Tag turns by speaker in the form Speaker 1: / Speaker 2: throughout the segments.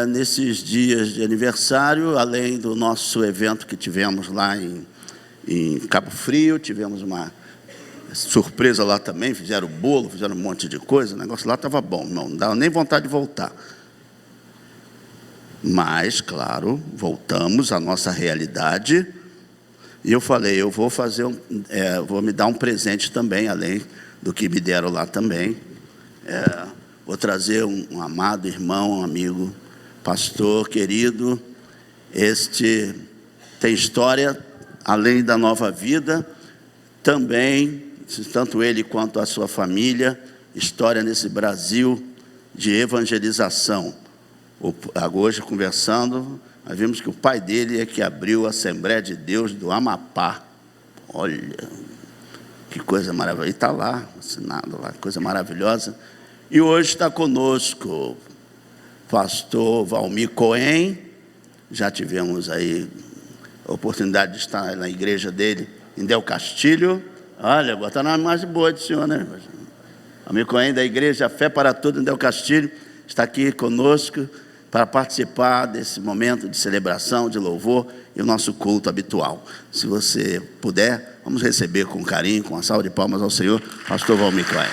Speaker 1: nesses dias de aniversário, além do nosso evento que tivemos lá em Cabo Frio, tivemos uma surpresa lá também, fizeram bolo, fizeram um monte de coisa, o negócio lá estava bom, não dava nem vontade de voltar. Mas, claro, voltamos à nossa realidade, e eu falei, eu vou fazer vou me dar um presente também, além do que me deram lá também. Vou trazer um amado irmão, um amigo, pastor querido. Este tem história, além da Nova Vida, também, tanto ele quanto a sua família, história nesse Brasil de evangelização. Hoje, conversando, nós vimos que o pai dele é que abriu a Assembleia de Deus do Amapá. Olha, que coisa maravilhosa. E está lá, assinado lá, coisa maravilhosa. E hoje está conosco o pastor Valmir Cohen. Já tivemos aí a oportunidade de estar na igreja dele, em Del Castilho. Olha, botaram uma imagem boa do senhor, né? Valmir Cohen, da igreja Fé para Tudo, em Del Castilho, está aqui conosco para participar desse momento de celebração, de louvor e o nosso culto habitual. Se você puder, vamos receber com carinho, com uma salva de palmas ao Senhor, pastor Valmir Cohen.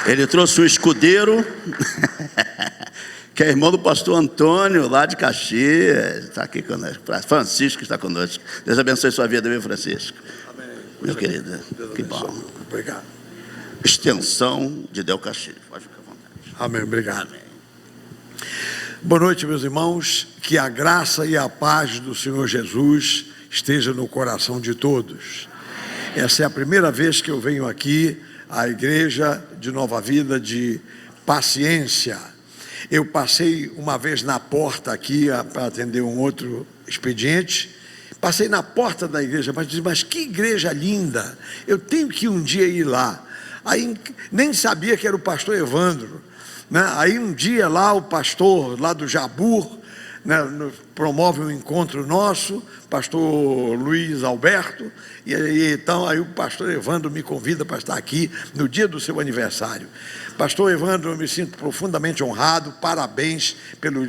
Speaker 1: Ele trouxe o escudeiro, que é irmão do pastor Antônio, lá de Caxias, está aqui conosco. Francisco está conosco. Deus abençoe sua vida, meu Francisco. Amém. Meu querido, que bom.
Speaker 2: Obrigado.
Speaker 1: Extensão de Del Castilho, pode ficar à vontade.
Speaker 2: Amém, obrigado.
Speaker 1: Amém.
Speaker 2: Boa noite, meus irmãos. Que a graça e a paz do Senhor Jesus esteja no coração de todos. Essa é a primeira vez que eu venho aqui à Igreja de Nova Vida de Paciência. Eu passei uma vez na porta aqui para atender um outro expediente. Passei na porta da igreja, mas disse, mas que igreja linda, eu tenho que um dia ir lá. Aí nem sabia que era o pastor Evandro, né? Aí um dia lá o pastor lá do Jabur, né, promove um encontro nosso, pastor Luiz Alberto, e então aí o pastor Evandro me convida para estar aqui no dia do seu aniversário. Pastor Evandro, eu me sinto profundamente honrado, parabéns pelo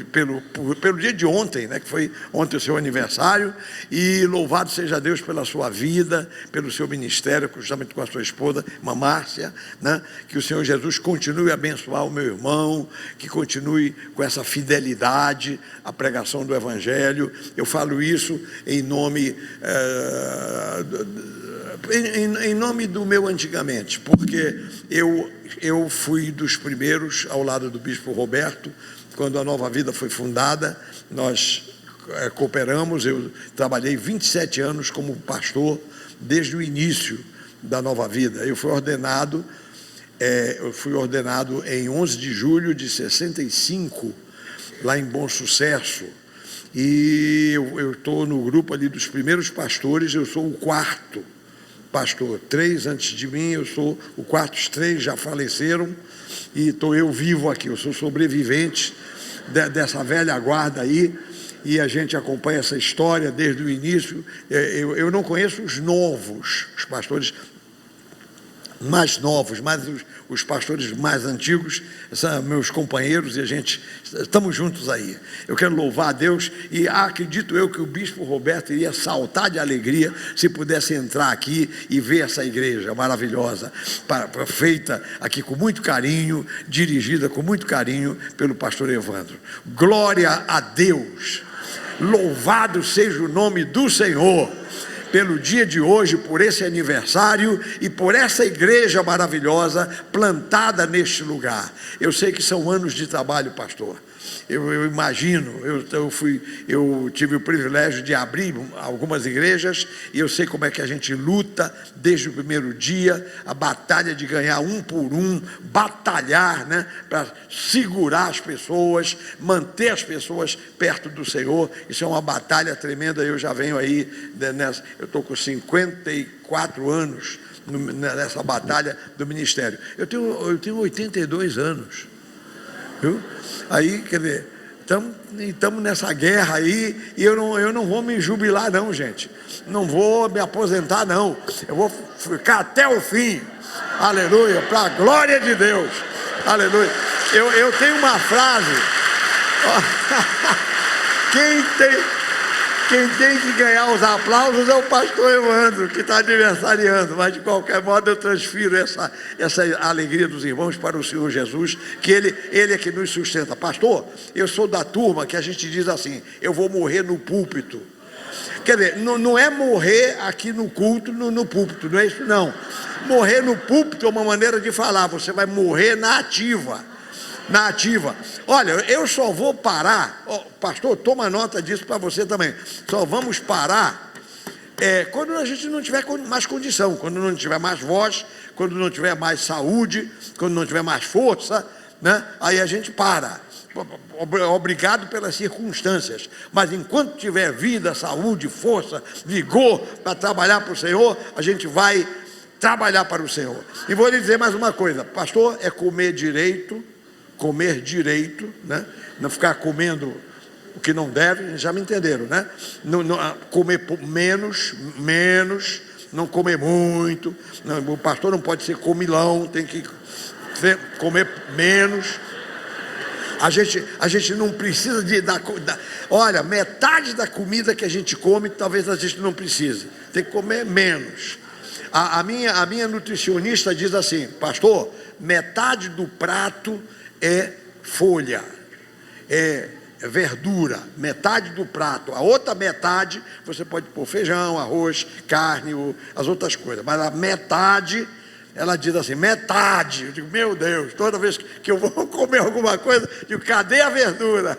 Speaker 2: dia de ontem, né, que foi ontem o seu aniversário, e louvado seja Deus pela sua vida, pelo seu ministério, justamente com a sua esposa, irmã Márcia, né, que o Senhor Jesus continue a abençoar o meu irmão, que continue com essa fidelidade à pregação do Evangelho. Eu falo isso em nome do meu antigamente, porque eu fui dos primeiros ao lado do bispo Roberto, quando a Nova Vida foi fundada. Nós cooperamos, eu trabalhei 27 anos como pastor, desde o início da Nova Vida. Eu fui ordenado em 11 de julho de 65, lá em Bom Sucesso, e eu estou no grupo ali dos primeiros pastores. Eu sou o quarto pastor, 3 antes de mim, eu sou o quarto, os 3 já faleceram, e estou eu vivo aqui, eu sou sobrevivente dessa velha guarda aí, e a gente acompanha essa história desde o início. Eu não conheço os novos, os pastores mais novos, mas os pastores mais antigos são meus companheiros, e a gente estamos juntos aí. Eu quero louvar a Deus, e acredito eu que o bispo Roberto iria saltar de alegria se pudesse entrar aqui e ver essa igreja maravilhosa, feita aqui com muito carinho, dirigida com muito carinho pelo pastor Evandro. Glória a Deus, louvado seja o nome do Senhor pelo dia de hoje, por esse aniversário e por essa igreja maravilhosa plantada neste lugar. Eu sei que são anos de trabalho, pastor. Eu imagino, eu tive o privilégio de abrir algumas igrejas, e eu sei como é que a gente luta desde o primeiro dia, a batalha de ganhar um por um, batalhar, né, para segurar as pessoas, manter as pessoas perto do Senhor. Isso é uma batalha tremenda. Eu já venho aí, eu estou com 54 anos nessa batalha do ministério. Eu tenho 82 anos. Viu? Aí, quer dizer, Estamos nessa guerra aí, e eu não vou me jubilar não, gente. Não vou me aposentar não. Eu vou ficar até o fim. Aleluia, para a glória de Deus. Aleluia. Eu tenho uma frase. Quem tem que ganhar os aplausos é o pastor Evandro, que está aniversariando, mas de qualquer modo eu transfiro essa alegria dos irmãos para o Senhor Jesus, que Ele é que nos sustenta. Pastor, eu sou da turma que a gente diz assim, eu vou morrer no púlpito. Quer dizer, não é morrer aqui no culto, no púlpito, não é isso não. Morrer no púlpito é uma maneira de falar, você vai morrer na ativa. Na ativa. Olha, eu só vou parar, pastor, toma nota disso para você também. Só vamos parar quando a gente não tiver mais condição, quando não tiver mais voz, quando não tiver mais saúde, quando não tiver mais força, né? Aí a gente para. Obrigado pelas circunstâncias, mas enquanto tiver vida, saúde, força, vigor para trabalhar para o Senhor, a gente vai trabalhar para o Senhor. E vou lhe dizer mais uma coisa, pastor, é comer direito, né? Não ficar comendo o que não deve, já me entenderam, né? Não, comer menos, não comer muito. Não, o pastor não pode ser comilão, tem que comer menos. A gente não precisa olha, metade da comida que a gente come, talvez a gente não precise. Tem que comer menos. A minha nutricionista diz assim, pastor, metade do prato é folha, é verdura, metade do prato. A outra metade, você pode pôr feijão, arroz, carne, as outras coisas. Mas a metade, ela diz assim, metade. Eu digo, meu Deus, toda vez que eu vou comer alguma coisa, eu digo, cadê a verdura?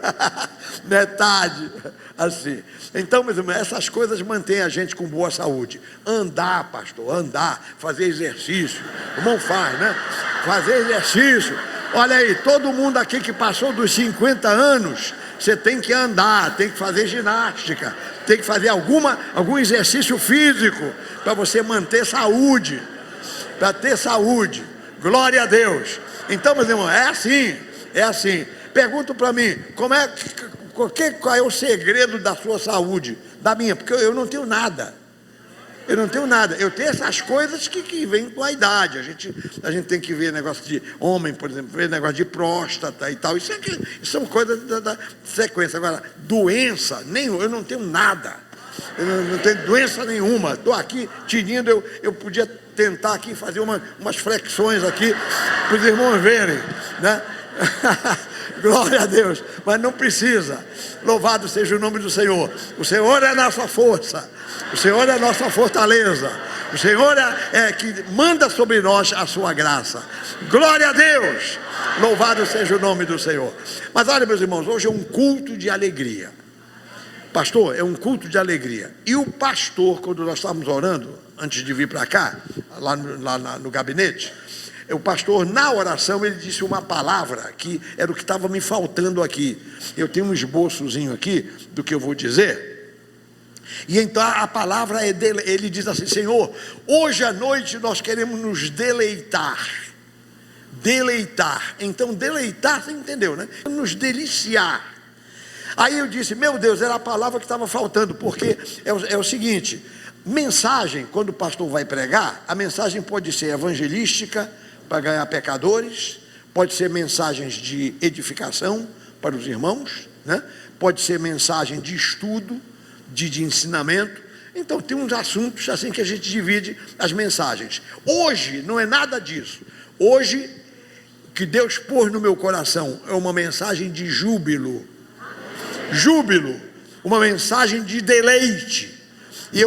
Speaker 2: Metade, assim. Então, meus irmãos, essas coisas mantêm a gente com boa saúde. Andar, pastor, fazer exercício. O irmão faz, né? Fazer exercício. Olha aí, todo mundo aqui que passou dos 50 anos, você tem que andar, tem que fazer ginástica, tem que fazer algum exercício físico para você manter saúde, para ter saúde. Glória a Deus. Então, meus irmãos, é assim. Perguntam para mim, qual é o segredo da sua saúde? Da minha, porque eu não tenho nada. Eu tenho essas coisas que vêm com a idade. A gente tem que ver negócio de homem, por exemplo, ver negócio de próstata e tal. Isso são coisas da sequência. Agora, doença, nenhuma, eu não tenho nada. Eu não tenho doença nenhuma. Estou aqui tinindo, eu podia tentar aqui fazer umas flexões aqui para os irmãos verem, né? Glória a Deus, mas não precisa. Louvado seja o nome do Senhor. O Senhor é a nossa força, o Senhor é a nossa fortaleza, o Senhor é que manda sobre nós a sua graça. Glória a Deus, louvado seja o nome do Senhor. Mas olha, meus irmãos, hoje é um culto de alegria. Pastor, é um culto de alegria. E o pastor, quando nós estávamos orando, antes de vir para cá, lá no gabinete, o pastor, na oração, ele disse uma palavra que era o que estava me faltando aqui. Eu tenho um esboçozinho aqui do que eu vou dizer. E então a palavra é dele. Ele diz assim: Senhor, hoje à noite nós queremos nos deleitar. Deleitar. Então, deleitar, você entendeu, né? Nos deliciar. Aí eu disse, meu Deus, era a palavra que estava faltando, porque é o seguinte: mensagem, quando o pastor vai pregar, a mensagem pode ser evangelística, para ganhar pecadores, pode ser mensagens de edificação para os irmãos, né? Pode ser mensagem de estudo, de ensinamento. Então tem uns assuntos assim que a gente divide as mensagens. Hoje não é nada disso. Hoje, o que Deus pôs no meu coração é uma mensagem de júbilo, uma mensagem de deleite. E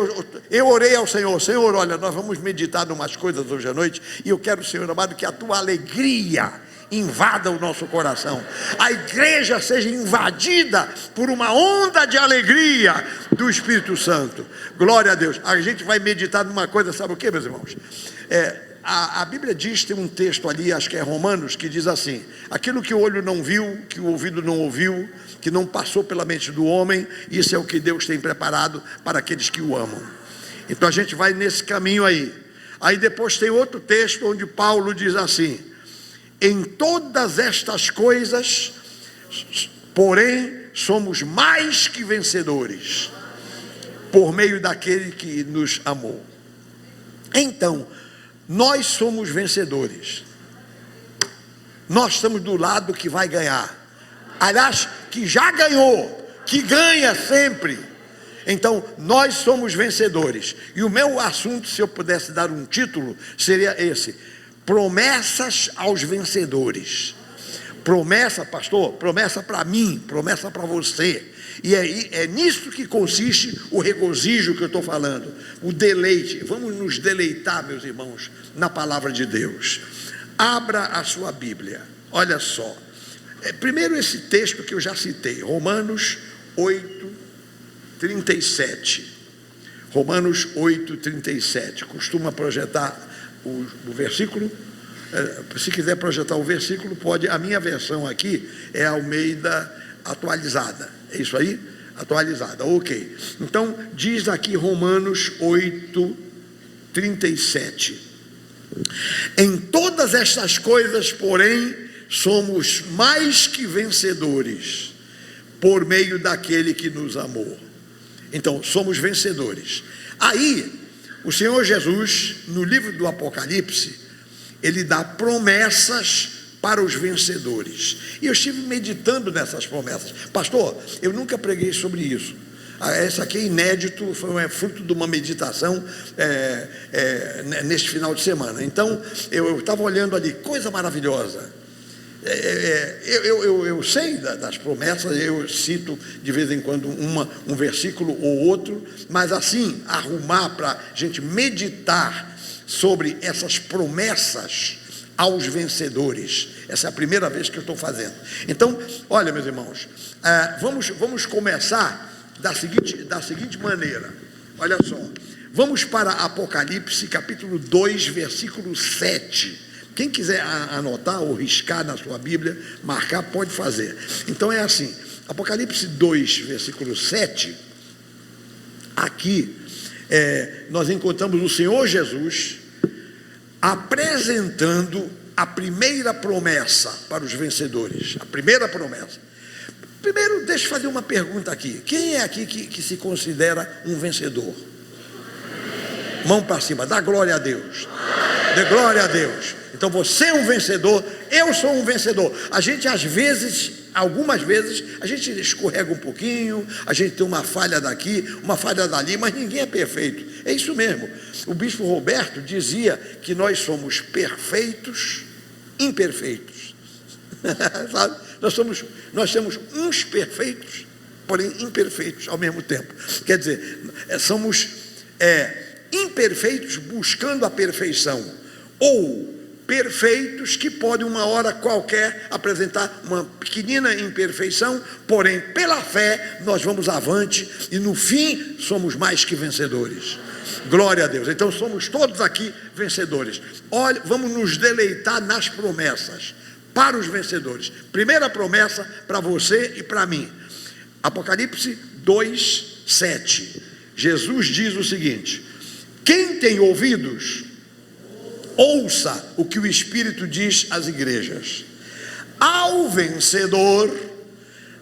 Speaker 2: eu orei ao Senhor: Senhor, olha, nós vamos meditar em umas coisas hoje à noite, e eu quero, Senhor amado, que a tua alegria invada o nosso coração, a igreja seja invadida por uma onda de alegria do Espírito Santo. Glória a Deus. A gente vai meditar numa coisa, sabe o que, meus irmãos? A Bíblia diz, tem um texto ali, acho que é Romanos, que diz assim: aquilo que o olho não viu, que o ouvido não ouviu, que não passou pela mente do homem, isso é o que Deus tem preparado para aqueles que o amam. Então a gente vai nesse caminho aí. Aí depois tem outro texto onde Paulo diz assim: em todas estas coisas, porém, somos mais que vencedores por meio daquele que nos amou. Então, nós somos vencedores. Nós estamos do lado que vai ganhar. Aliás, que já ganhou, que ganha sempre. Então, nós somos vencedores. E o meu assunto, se eu pudesse dar um título, seria esse: promessas aos vencedores. Promessa, pastor, promessa para mim, promessa para você. E é nisso que consiste o regozijo que eu estou falando, o deleite. Vamos nos deleitar, meus irmãos, na palavra de Deus. Abra a sua Bíblia, olha só. Primeiro esse texto que eu já citei, Romanos 8:37. Romanos 8:37. Costuma projetar o versículo? Se quiser projetar o versículo, pode. A minha versão aqui é Almeida atualizada. É isso aí? Atualizada, ok. Então, diz aqui Romanos 8:37. Em todas estas coisas, porém, somos mais que vencedores, por meio daquele que nos amou. Então, somos vencedores. Aí, o Senhor Jesus, no livro do Apocalipse, ele dá promessas para os vencedores. E eu estive meditando nessas promessas. Pastor, eu nunca preguei sobre isso. Esse aqui é inédito, foi fruto de uma meditação neste final de semana. Então, eu estava olhando ali, coisa maravilhosa. Eu sei das promessas, eu cito de vez em quando um versículo ou outro, mas assim, arrumar para a gente meditar sobre essas promessas aos vencedores. Essa é a primeira vez que eu estou fazendo. Então, olha, meus irmãos, vamos começar da seguinte maneira. Olha só, vamos para Apocalipse capítulo 2, versículo 7. Quem quiser anotar ou riscar na sua Bíblia, marcar, pode fazer. Então é assim, Apocalipse 2, versículo 7, aqui nós encontramos o Senhor Jesus apresentando a primeira promessa para os vencedores. A primeira promessa. Primeiro, deixa eu fazer uma pergunta aqui. Quem é aqui que se considera um vencedor? Mão para cima, dá glória a Deus. Dê glória a Deus. Então você é um vencedor, eu sou um vencedor. A gente às vezes, algumas vezes, a gente escorrega um pouquinho, a gente tem uma falha daqui, uma falha dali, mas ninguém é perfeito. É isso mesmo. O bispo Roberto dizia que nós somos perfeitos, imperfeitos. Sabe? Nós temos uns perfeitos, porém imperfeitos ao mesmo tempo. Quer dizer, somos imperfeitos buscando a perfeição, ou perfeitos que podem uma hora qualquer apresentar uma pequenina imperfeição, porém pela fé nós vamos avante e no fim somos mais que vencedores. Glória a Deus. Então somos todos aqui vencedores. Olha, vamos nos deleitar nas promessas para os vencedores. Primeira promessa para você e para mim. Apocalipse 2, 7. Jesus diz o seguinte: quem tem ouvidos, ouça o que o Espírito diz às igrejas. Ao vencedor,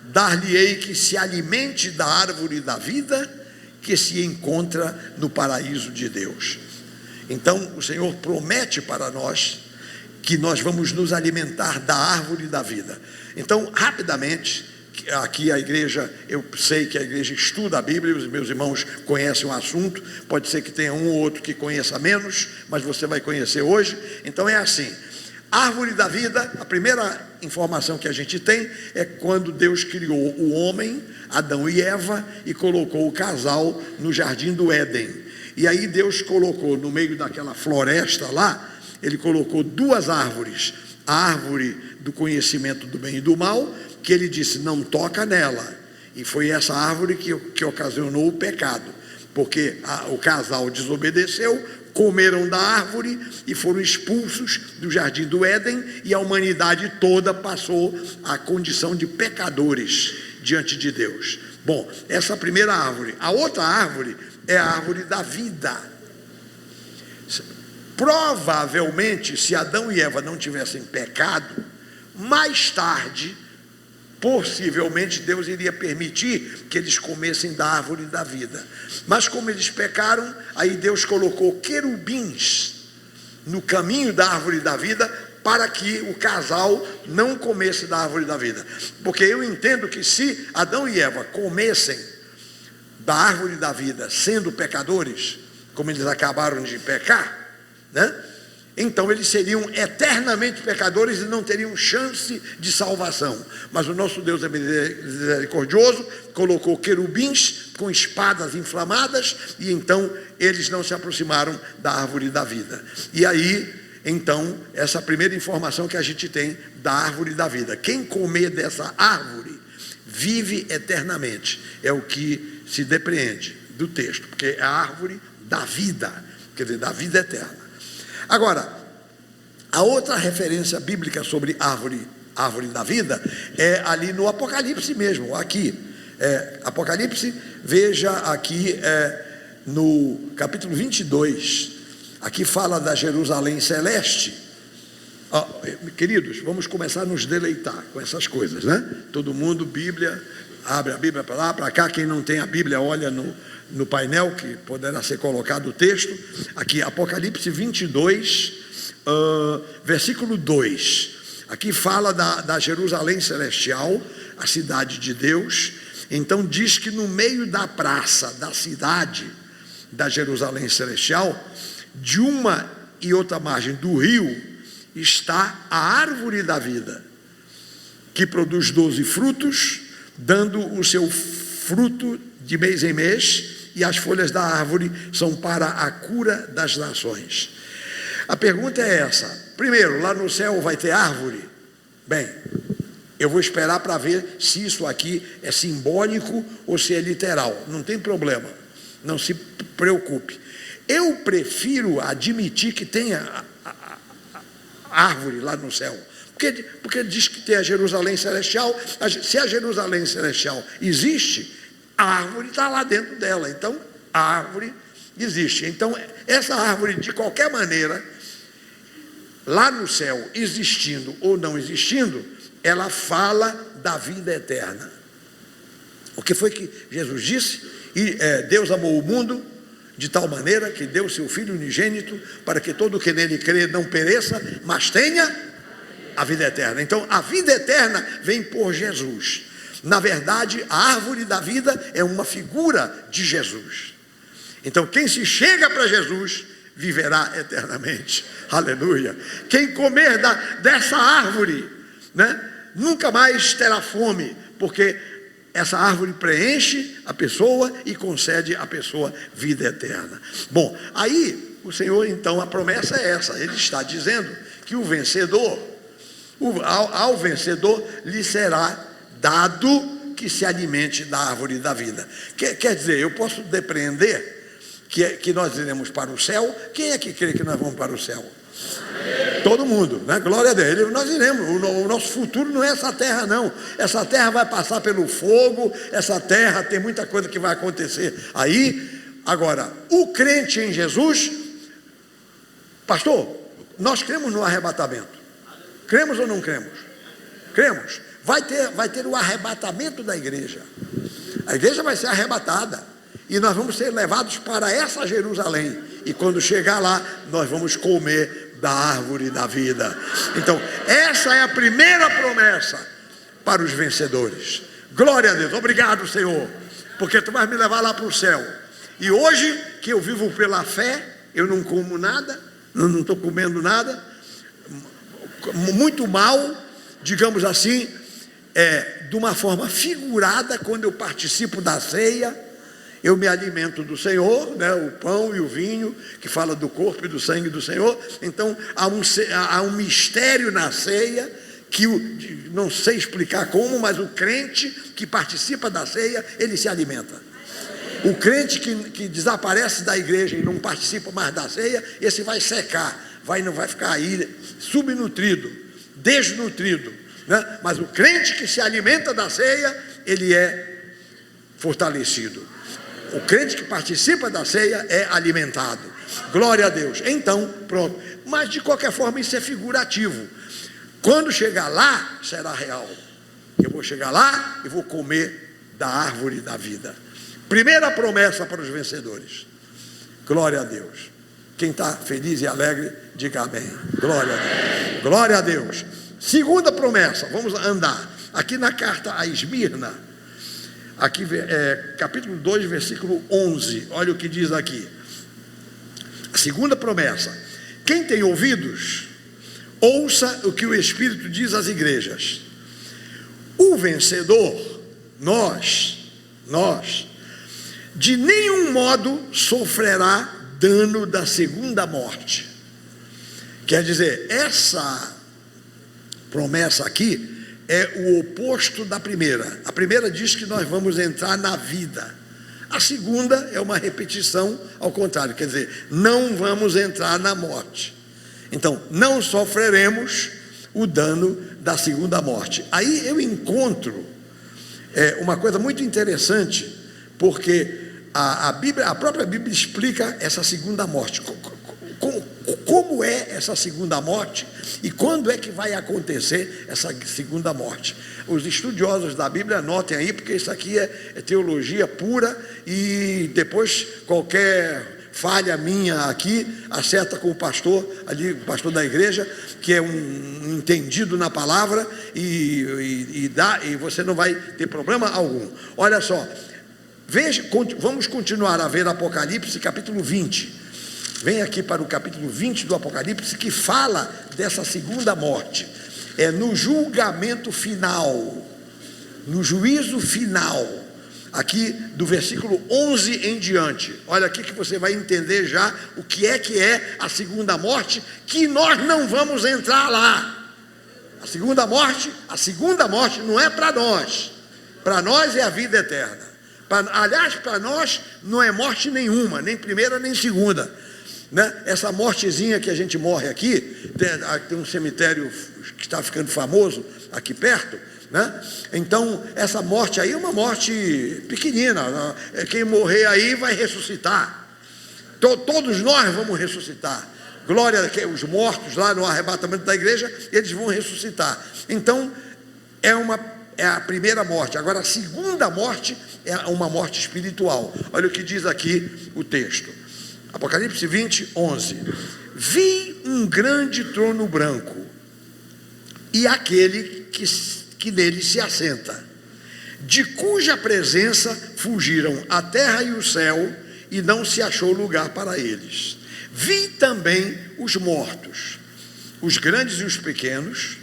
Speaker 2: dar-lhe-ei que se alimente da árvore da vida que se encontra no paraíso de Deus. Então, o Senhor promete para nós que nós vamos nos alimentar da árvore da vida. Então, rapidamente, aqui a igreja, eu sei que a igreja estuda a Bíblia, os meus irmãos conhecem o assunto, pode ser que tenha um ou outro que conheça menos, mas você vai conhecer hoje. Então é assim, árvore da vida, a primeira informação que a gente tem é quando Deus criou o homem, Adão e Eva, e colocou o casal no jardim do Éden. E aí Deus colocou no meio daquela floresta lá, ele colocou duas árvores, a árvore do conhecimento do bem e do mal, que ele disse, não toca nela. E foi essa árvore que ocasionou o pecado, porque o casal desobedeceu, comeram da árvore e foram expulsos do jardim do Éden, e a humanidade toda passou a condição de pecadores diante de Deus. Bom, essa primeira árvore. A outra árvore é a árvore da vida. Provavelmente, se Adão e Eva não tivessem pecado, mais tarde possivelmente Deus iria permitir que eles comessem da árvore da vida. Mas como eles pecaram, aí Deus colocou querubins no caminho da árvore da vida para que o casal não comesse da árvore da vida. Porque eu entendo que se Adão e Eva comessem da árvore da vida sendo pecadores, como eles acabaram de pecar, né? Então eles seriam eternamente pecadores e não teriam chance de salvação. Mas o nosso Deus é misericordioso, colocou querubins com espadas inflamadas, e então eles não se aproximaram da árvore da vida. E aí, então, essa primeira informação que a gente tem da árvore da vida: quem comer dessa árvore vive eternamente. É o que se depreende do texto, porque é a árvore da vida, quer dizer, da vida eterna. Agora, a outra referência bíblica sobre árvore da vida é ali no Apocalipse mesmo, aqui. Apocalipse, veja aqui no capítulo 22, aqui fala da Jerusalém celeste. Queridos, vamos começar a nos deleitar com essas coisas, né? Todo mundo, Bíblia, abre a Bíblia para lá, para cá. Quem não tem a Bíblia, olha no painel que poderá ser colocado o texto. Aqui, Apocalipse 22, versículo 2. Aqui fala da Jerusalém celestial, a cidade de Deus. Então diz que no meio da praça da cidade da Jerusalém celestial, de uma e outra margem do rio, está a árvore da vida, que produz 12 frutos, dando o seu fruto de mês em mês, e as folhas da árvore são para a cura das nações. A pergunta é essa: primeiro, lá no céu vai ter árvore? Bem, eu vou esperar para ver se isso aqui é simbólico ou se é literal. Não tem problema, não se preocupe. Eu prefiro admitir que tenha árvore lá no céu, porque diz que tem a Jerusalém celestial. Se a Jerusalém celestial existe, a árvore está lá dentro dela. Então a árvore existe. Então essa árvore, de qualquer maneira, lá no céu, existindo ou não existindo, ela fala da vida eterna. O que foi que Jesus disse? Deus amou o mundo de tal maneira que deu seu Filho unigênito, para que todo o que nele crê não pereça, mas tenha a vida eterna. Então a vida eterna vem por Jesus. Na verdade, a árvore da vida é uma figura de Jesus. Então quem se chega para Jesus viverá eternamente. Aleluia. Quem comer dessa árvore, né, nunca mais terá fome, porque essa árvore preenche a pessoa e concede à pessoa vida eterna. Bom, aí o Senhor, então, a promessa é essa. Ele está dizendo que o vencedor, ao vencedor lhe será dado que se alimente da árvore da vida. Quer dizer, eu posso depreender que nós iremos para o céu. Quem é que crê que nós vamos para o céu? Todo mundo, né? Glória a Deus. Nós iremos. O nosso futuro não é essa terra, não. Essa terra vai passar pelo fogo. Essa terra tem muita coisa que vai acontecer aí. Agora, o crente em Jesus, pastor, nós cremos no arrebatamento. Cremos ou não cremos? Cremos. Vai ter o arrebatamento da igreja. A igreja vai ser arrebatada. E nós vamos ser levados para essa Jerusalém. E quando chegar lá, nós vamos comer da árvore da vida. Então, essa é a primeira promessa para os vencedores. Glória a Deus. Obrigado, Senhor, porque Tu vais me levar lá para o céu. E hoje, que eu vivo pela fé, eu não como nada, não estou comendo nada, muito mal, digamos assim, de uma forma figurada. Quando eu participo da ceia, eu me alimento do Senhor, né, o pão e o vinho, que fala do corpo e do sangue do Senhor. Então há um mistério na ceia, que não sei explicar como, mas o crente que participa da ceia, ele se alimenta. O crente que desaparece da igreja e não participa mais da ceia, esse vai secar, não vai ficar aí subnutrido, desnutrido, né? Mas o crente que se alimenta da ceia, ele é fortalecido. O crente que participa da ceia é alimentado. Glória a Deus. Então, pronto. Mas de qualquer forma isso é figurativo. Quando chegar lá, será real. Eu vou chegar lá e vou comer da árvore da vida. Primeira promessa para os vencedores. Glória a Deus. Quem está feliz e alegre, diga amém. Glória a Deus. Glória a Deus. Segunda promessa, vamos andar. Aqui na carta a Esmirna, aqui capítulo 2, versículo 11. Olha o que diz aqui. A segunda promessa. Quem tem ouvidos, ouça o que o Espírito diz às igrejas. O vencedor, nós, de nenhum modo sofrerá dano da segunda morte. Quer dizer, essa promessa aqui é o oposto da primeira. A primeira diz que nós vamos entrar na vida. A segunda é uma repetição ao contrário, quer dizer, não vamos entrar na morte. Então, não sofreremos o dano da segunda morte. Aí eu encontro uma coisa muito interessante, porque a própria Bíblia explica essa segunda morte. Como é essa segunda morte e quando é que vai acontecer essa segunda morte? Os estudiosos da Bíblia anotem aí, porque isso aqui é teologia pura, e depois qualquer falha minha aqui, acerta com o pastor, ali, o pastor da igreja, que é um entendido na palavra, e você não vai ter problema algum. Olha só, veja, vamos continuar a ver Apocalipse capítulo 20. Vem aqui para o capítulo 20 do Apocalipse, que fala dessa segunda morte. É no julgamento final, no juízo final, aqui do versículo 11 em diante. Olha aqui que você vai entender já o que é a segunda morte, que nós não vamos entrar lá. A segunda morte não é para nós é a vida eterna. Aliás, para nós não é morte nenhuma, nem primeira nem segunda. Né? Essa mortezinha que a gente morre aqui, tem um cemitério que está ficando famoso aqui perto, né? Então essa morte aí é uma morte pequenina, né? Quem morrer aí vai ressuscitar, todos nós vamos ressuscitar. Glória, os mortos lá no arrebatamento da igreja, eles vão ressuscitar. Então é a primeira morte. Agora a segunda morte é uma morte espiritual. Olha o que diz aqui o texto. Apocalipse 20, 11. Vi um grande trono branco e aquele que nele se assenta, de cuja presença fugiram a terra e o céu, e não se achou lugar para eles. Vi também os mortos, os grandes e os pequenos,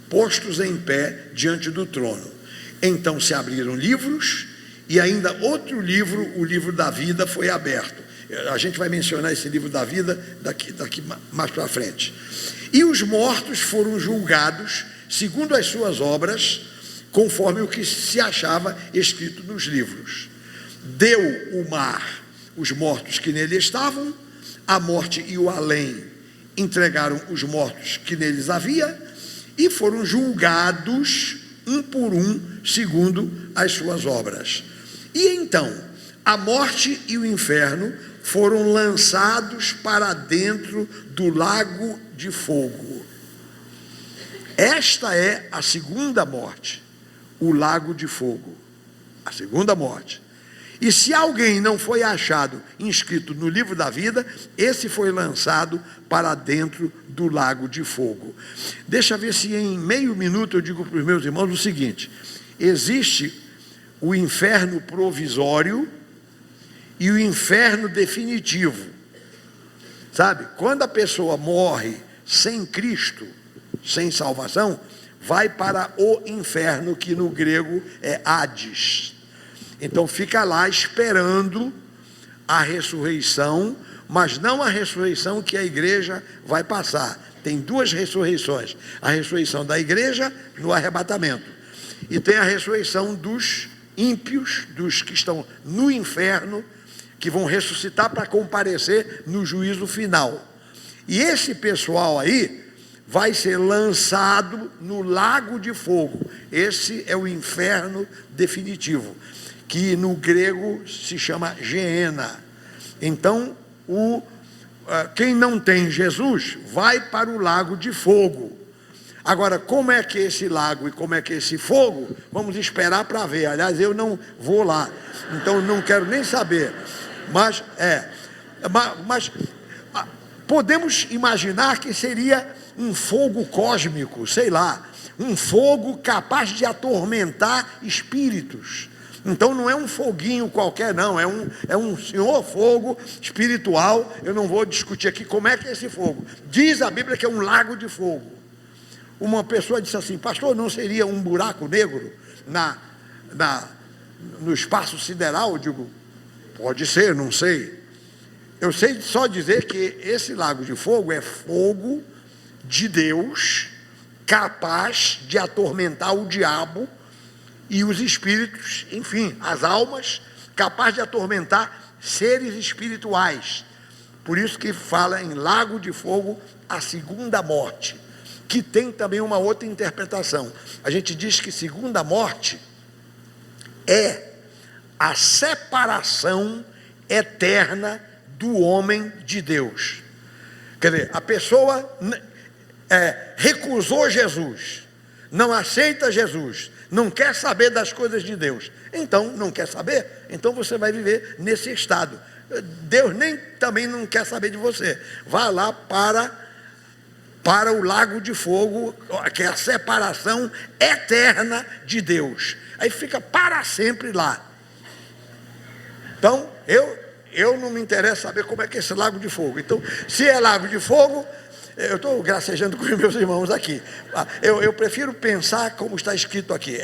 Speaker 2: postos em pé diante do trono. Então se abriram livros, e ainda outro livro, o livro da vida, foi aberto. A gente vai mencionar esse livro da vida daqui mais para frente. E os mortos foram julgados segundo as suas obras, conforme o que se achava escrito nos livros. Deu o mar os mortos que nele estavam, a morte e o além entregaram os mortos que neles havia, e foram julgados um por um, segundo as suas obras. E então, a morte e o inferno foram lançados para dentro do lago de fogo. Esta é a segunda morte, o lago de fogo, a segunda morte. E se alguém não foi achado inscrito no livro da vida, esse foi lançado para dentro do lago de fogo. Deixa eu ver se em meio minuto eu digo para os meus irmãos o seguinte: existe o inferno provisório e o inferno definitivo. Sabe, quando a pessoa morre sem Cristo, sem salvação, vai para o inferno, que no grego é Hades. Então fica lá esperando a ressurreição, mas não a ressurreição que a igreja vai passar. Tem duas ressurreições: a ressurreição da igreja no arrebatamento, e tem a ressurreição dos ímpios, dos que estão no inferno, que vão ressuscitar para comparecer no juízo final. E esse pessoal aí vai ser lançado no lago de fogo. Esse é o inferno definitivo, que no grego se chama Geena. Então, quem não tem Jesus vai para o lago de fogo. Agora, como é que é esse lago e como é que é esse fogo, vamos esperar para ver. Aliás, eu não vou lá, então não quero nem saber. Mas podemos imaginar que seria um fogo cósmico, sei lá, um fogo capaz de atormentar espíritos. Então não é um foguinho qualquer, não, é um senhor fogo espiritual. Eu não vou discutir aqui como é que é esse fogo. Diz a Bíblia que é um lago de fogo. Uma pessoa disse assim: pastor, não seria um buraco negro no espaço sideral? Eu digo, pode ser, não sei. Eu sei só dizer que esse lago de fogo é fogo de Deus, capaz de atormentar o diabo e os espíritos, enfim, as almas, capaz de atormentar seres espirituais. Por isso que fala em lago de fogo, a segunda morte, que tem também uma outra interpretação. A gente diz que segunda morte é a separação eterna do homem de Deus. Quer dizer, a pessoa recusou Jesus, não aceita Jesus, não quer saber das coisas de Deus. Então, não quer saber? Então você vai viver nesse estado. Deus também não quer saber de você. Vá lá para o lago de fogo, que é a separação eterna de Deus. Aí fica para sempre lá. Então, eu não me interessa saber como é que é esse lago de fogo. Então, se é lago de fogo, eu estou gracejando com os meus irmãos aqui. Eu prefiro pensar como está escrito aqui.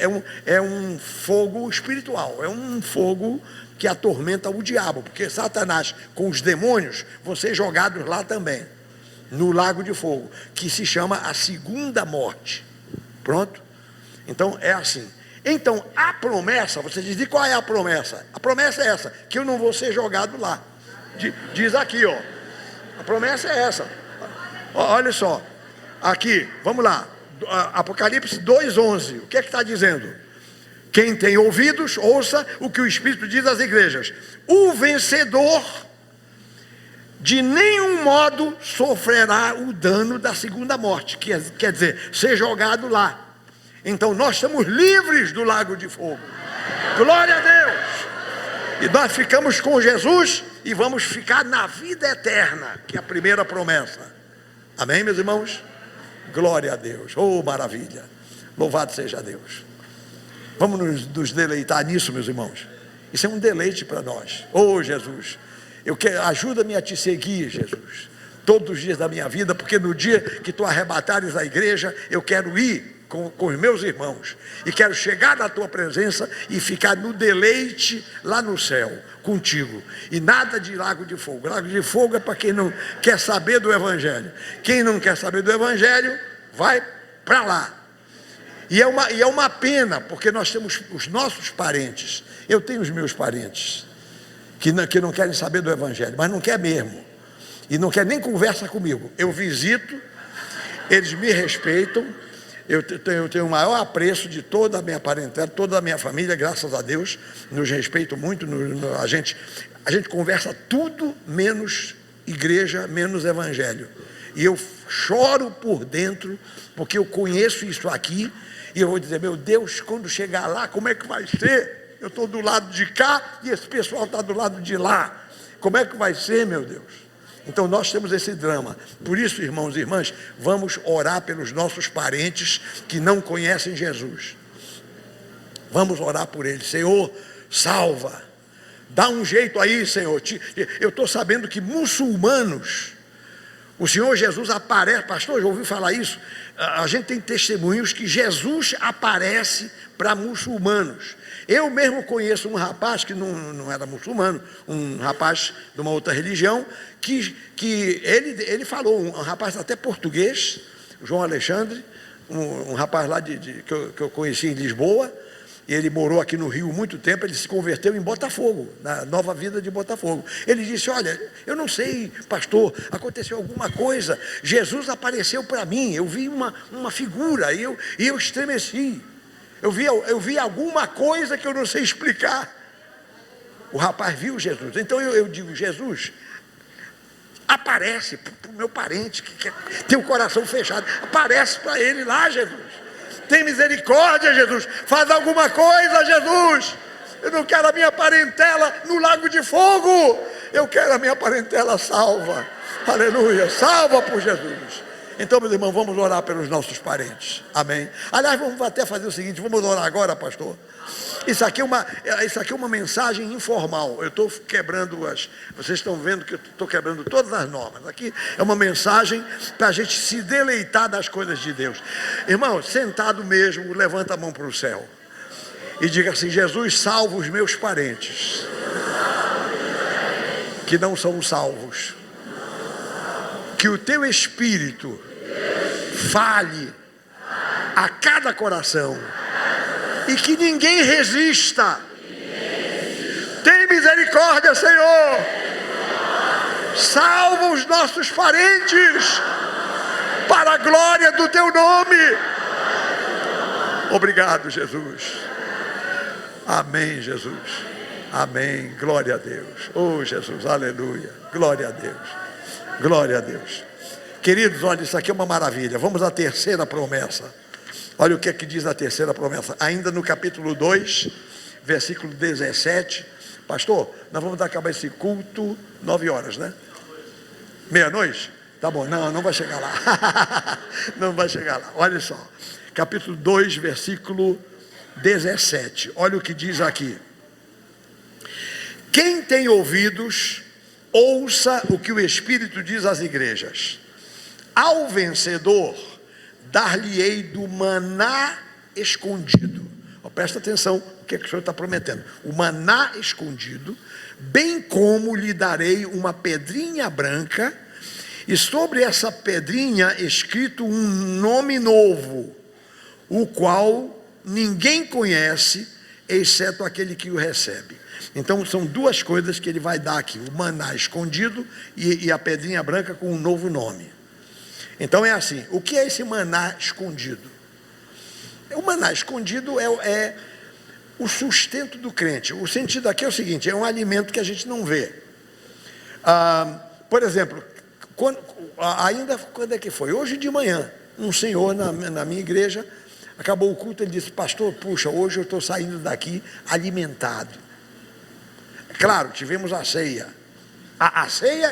Speaker 2: É um fogo espiritual, é um fogo que atormenta o diabo, porque Satanás com os demônios vão ser jogados lá também, no lago de fogo, que se chama a segunda morte. Pronto? Então é assim. Então a promessa, você diz, e qual é a promessa? A promessa é essa, que eu não vou ser jogado lá. Diz aqui, ó. A promessa é essa. Olha só, aqui, vamos lá, Apocalipse 2:11, o que é que está dizendo? Quem tem ouvidos, ouça o que o Espírito diz às igrejas. O vencedor de nenhum modo sofrerá o dano da segunda morte, quer dizer, ser jogado lá. Então nós estamos livres do lago de fogo. Glória a Deus! E nós ficamos com Jesus e vamos ficar na vida eterna, que é a primeira promessa. Amém, meus irmãos? Glória a Deus. Oh, maravilha. Louvado seja Deus. Vamos nos deleitar nisso, meus irmãos. Isso é um deleite para nós. Oh, Jesus, ajuda-me a te seguir, Jesus, todos os dias da minha vida, porque no dia que tu arrebatares a igreja, eu quero ir com os meus irmãos, e quero chegar na tua presença e ficar no deleite lá no céu, contigo, e nada de lago de fogo. Lago de fogo é para quem não quer saber do Evangelho. Quem não quer saber do Evangelho, vai para lá. E é uma pena, porque nós temos os nossos parentes. Eu tenho os meus parentes que não querem saber do Evangelho, mas não quer mesmo, e não quer nem conversa comigo. Eu visito, eles me respeitam. Eu tenho o maior apreço de toda a minha parentela, toda a minha família, graças a Deus, nos respeito muito. A gente conversa tudo menos igreja, menos evangelho. E eu choro por dentro, porque eu conheço isso aqui, e eu vou dizer, meu Deus, quando chegar lá, como é que vai ser? Eu estou do lado de cá e esse pessoal está do lado de lá. Como é que vai ser, meu Deus? Então nós temos esse drama. Por isso, irmãos e irmãs, vamos orar pelos nossos parentes que não conhecem Jesus. Vamos orar por eles. Senhor, salva. Dá um jeito aí, Senhor. Eu estou sabendo que muçulmanos, o Senhor Jesus aparece. Pastor, já ouviu falar isso? A gente tem testemunhos que Jesus aparece para muçulmanos. Eu mesmo conheço um rapaz que não era muçulmano, um rapaz de uma outra religião, que ele falou, um rapaz até português, João Alexandre, um rapaz lá que eu conheci em Lisboa, e ele morou aqui no Rio muito tempo. Ele se converteu em Botafogo, na Nova Vida de Botafogo. Ele disse, olha, eu não sei, pastor, aconteceu alguma coisa, Jesus apareceu para mim, eu vi uma figura, e eu estremeci. Eu vi alguma coisa que eu não sei explicar. O rapaz viu Jesus. Então eu digo, Jesus, Aparece para o meu parente que tem o coração fechado. Aparece para ele lá, Jesus. Tem misericórdia, Jesus. Faz alguma coisa, Jesus. Eu não quero a minha parentela no lago de fogo. Eu quero a minha parentela salva. Aleluia. Salva por Jesus. Então, meus irmãos, vamos orar pelos nossos parentes. Amém. Aliás, vamos até fazer o seguinte. Vamos orar agora, pastor. Isso aqui é uma mensagem informal. Eu estou quebrando vocês estão vendo que eu estou quebrando todas as normas. Aqui é uma mensagem para a gente se deleitar das coisas de Deus. Irmão, sentado mesmo, levanta a mão para o céu e diga assim: Jesus, salva os meus parentes que não são salvos. Que o teu Espírito fale a cada coração e que ninguém resista. Tem misericórdia, Senhor. Salva os nossos parentes para a glória do teu nome. Obrigado, Jesus. Amém, Jesus. Amém. Glória a Deus. Oh, Jesus. Aleluia. Glória a Deus. Glória a Deus. Queridos, olha, isso aqui é uma maravilha. Vamos à terceira promessa. Olha o que é que diz a terceira promessa. Ainda no capítulo 2, versículo 17. Pastor, nós vamos acabar esse culto 9 horas, né? Meia-noite? Tá bom, não vai chegar lá. Não vai chegar lá. Olha só. Capítulo 2, versículo 17. Olha o que diz aqui. Quem tem ouvidos, ouça o que o Espírito diz às igrejas. Ao vencedor, dar-lhe-ei do maná escondido. Presta atenção o que o Senhor está prometendo. O maná escondido, bem como lhe darei uma pedrinha branca, e sobre essa pedrinha escrito um nome novo, o qual ninguém conhece, exceto aquele que o recebe. Então são duas coisas que ele vai dar aqui: o maná escondido e a pedrinha branca com um novo nome. Então é assim, o que é esse maná escondido? O maná escondido é o sustento do crente. O sentido aqui é o seguinte: é um alimento que a gente não vê. Por exemplo, quando é que foi? Hoje de manhã, um senhor na minha igreja, acabou o culto, ele disse: pastor, puxa, hoje eu estou saindo daqui alimentado. Claro, tivemos a ceia. A ceia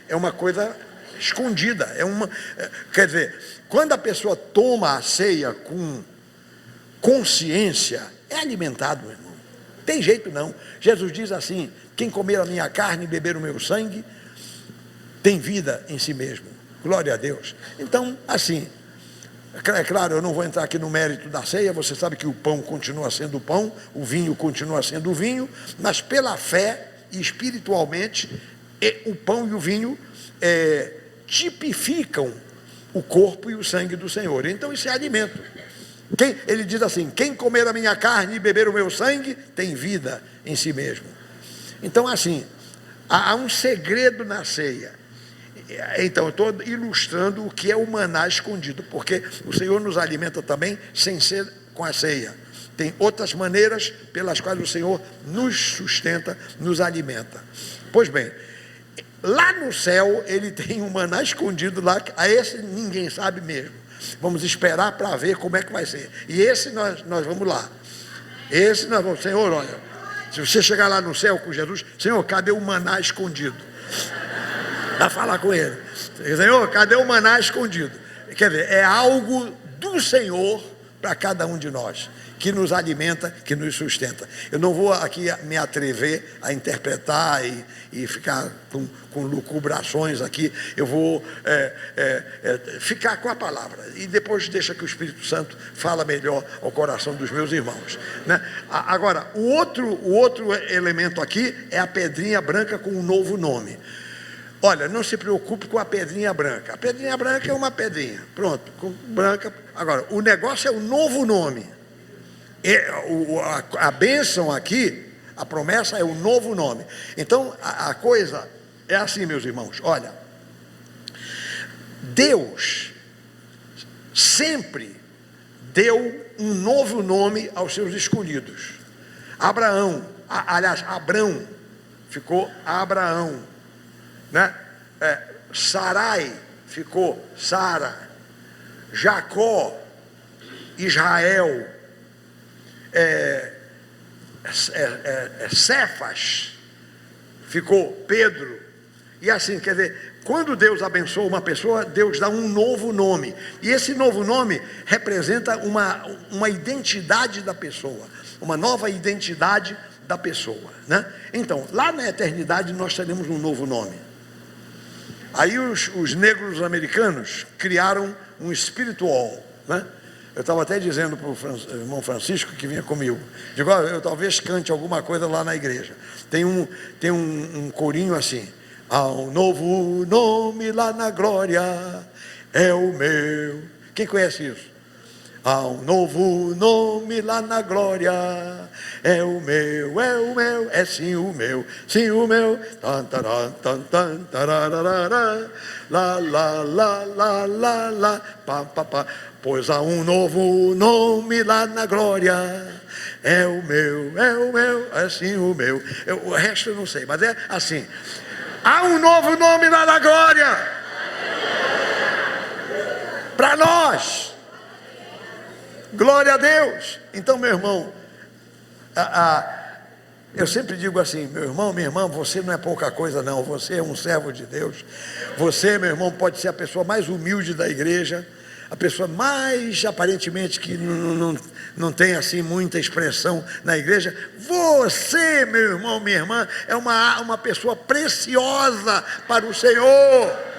Speaker 2: é uma coisa escondida. Quer dizer, quando a pessoa toma a ceia com consciência, é alimentado, meu irmão. Tem jeito não. Jesus diz assim: quem comer a minha carne e beber o meu sangue, tem vida em si mesmo. Glória a Deus. Então, assim, é claro, eu não vou entrar aqui no mérito da ceia. Você sabe que o pão continua sendo o pão, o vinho continua sendo o vinho, mas pela fé e espiritualmente, o pão e o vinho tipificam o corpo e o sangue do Senhor. Então isso é alimento. Ele diz assim: quem comer a minha carne e beber o meu sangue, tem vida em si mesmo. Então assim, há um segredo na ceia. Então eu estou ilustrando o que é o maná escondido, porque o Senhor nos alimenta também sem ser com a ceia. Tem outras maneiras pelas quais o Senhor nos sustenta, nos alimenta. Pois bem, lá no céu ele tem um maná escondido lá, a esse ninguém sabe mesmo. Vamos esperar para ver como é que vai ser. E esse nós vamos lá. Esse nós vamos. Senhor, olha, se você chegar lá no céu com Jesus: Senhor, cadê o maná escondido? Vai falar com ele: Senhor, cadê o maná escondido? Quer dizer, é algo do Senhor para cada um de nós, que nos alimenta, que nos sustenta. Eu não vou aqui me atrever a interpretar e ficar com lucubrações aqui. Eu vou ficar com a palavra e depois deixa que o Espírito Santo fala melhor ao coração dos meus irmãos, né? Agora, o outro elemento aqui é a pedrinha branca com um novo nome. Olha, não se preocupe com a pedrinha branca. A pedrinha branca é uma pedrinha, pronto, branca. Agora, o negócio é o novo nome. A bênção aqui, a promessa é o novo nome. Então, a coisa é assim, meus irmãos. Olha, Deus sempre deu um novo nome aos seus escolhidos. Abrão ficou Abraão, né? Sarai ficou Sara, Jacó, Israel, Cefas ficou Pedro, e assim, quer dizer, quando Deus abençoa uma pessoa, Deus dá um novo nome, e esse novo nome representa uma identidade da pessoa, uma nova identidade da pessoa, né? Então, lá na eternidade nós teremos um novo nome. Aí os negros americanos criaram um spiritual, né? Eu estava até dizendo para o irmão Francisco, que vinha comigo, digo, eu talvez cante alguma coisa lá na igreja. Tem um corinho assim: há um novo nome lá na glória, é o meu. Quem conhece isso? Há um novo nome lá na glória, é o meu, é sim o meu, tan, taran, tan, tan, tararara, lá, lá, lá, lá, lá, lá, pá, pá, pá. Pois há um novo nome lá na glória, é o meu, é sim o meu. O resto eu não sei, mas é assim: há um novo nome lá na glória, para nós. Glória a Deus. Então, meu irmão, eu sempre digo assim: meu irmão, minha irmã, você não é pouca coisa não, você é um servo de Deus. Você, meu irmão, pode ser a pessoa mais humilde da igreja, a pessoa mais, aparentemente, que não tem assim muita expressão na igreja. Você, meu irmão, minha irmã, é uma pessoa preciosa para o Senhor.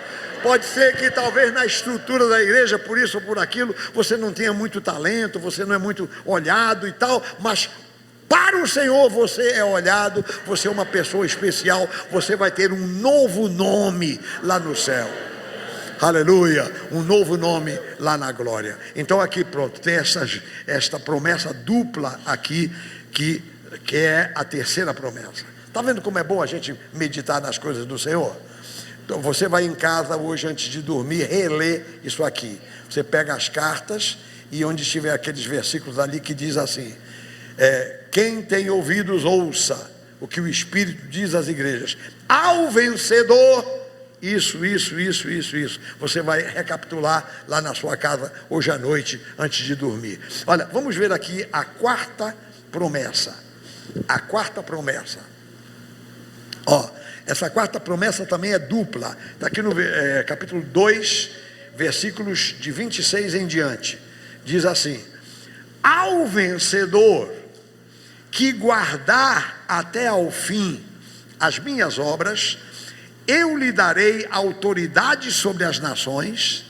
Speaker 2: Pode ser que talvez na estrutura da igreja, por isso ou por aquilo, você não tenha muito talento, você não é muito olhado e tal, mas para o Senhor você é olhado, você é uma pessoa especial, você vai ter um novo nome lá no céu. Aleluia, um novo nome lá na glória. Então aqui pronto, tem esta promessa dupla aqui, que é a terceira promessa. Está vendo como é bom a gente meditar nas coisas do Senhor? Então você vai em casa hoje, antes de dormir, reler isso aqui. Você pega as cartas e onde estiver aqueles versículos ali que diz assim: quem tem ouvidos ouça o que o Espírito diz às igrejas. Ao vencedor, isso. Você vai recapitular lá na sua casa hoje à noite, antes de dormir. Olha, vamos ver aqui a quarta promessa. A quarta promessa. Essa quarta promessa também é dupla. Está aqui no capítulo 2, versículos de 26 em diante. Diz assim: ao vencedor que guardar até ao fim as minhas obras, eu lhe darei autoridade sobre as nações,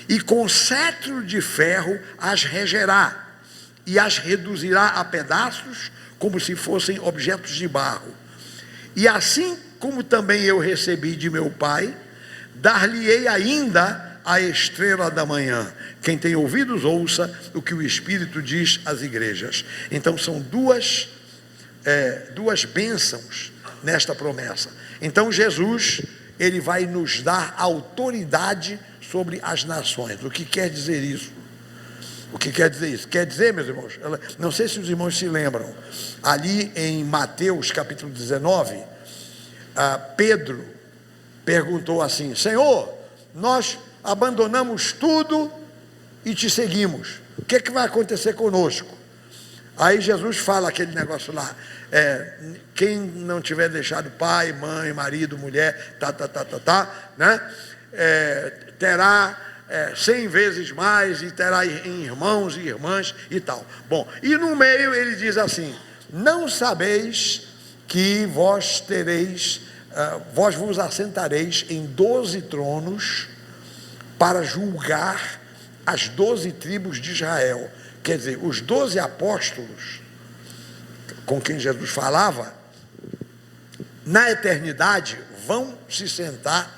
Speaker 2: e com cetro de ferro as regerá, e as reduzirá a pedaços, como se fossem objetos de barro. E assim como também eu recebi de meu Pai, dar-lhe-ei ainda a estrela da manhã. Quem tem ouvidos, ouça o que o Espírito diz às igrejas. Então são duas bênçãos nesta promessa. Então Jesus, ele vai nos dar autoridade sobre as nações. O que quer dizer isso? O que quer dizer isso? Quer dizer, meus irmãos, não sei se os irmãos se lembram, ali em Mateus capítulo 19, Pedro perguntou assim: Senhor, nós abandonamos tudo e te seguimos, o que vai acontecer conosco? Aí Jesus fala aquele negócio lá: quem não tiver deixado pai, mãe, marido, mulher, né? Terá 100 vezes mais, e terá irmãos e irmãs e tal. Bom, e no meio ele diz assim: não sabeis que vós vos assentareis em 12 tronos para julgar as 12 tribos de Israel. Quer dizer, os 12 apóstolos com quem Jesus falava, na eternidade vão se sentar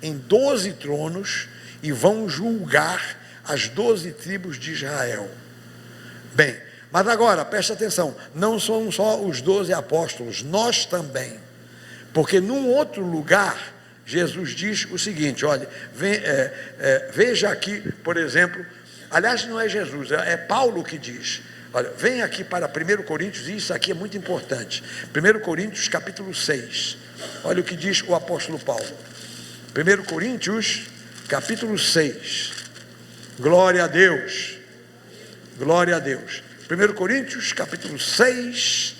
Speaker 2: em 12 tronos e vão julgar as 12 tribos de Israel. Bem, mas agora, preste atenção, não são só os 12 apóstolos, nós também. Porque num outro lugar, Jesus diz o seguinte: olha, veja aqui, por exemplo, aliás, não é Jesus, é Paulo que diz. Olha, vem aqui para 1 Coríntios, e isso aqui é muito importante. 1 Coríntios capítulo 6, olha o que diz o apóstolo Paulo. 1 Coríntios, capítulo 6. Glória a Deus. Glória a Deus. 1 Coríntios, capítulo 6,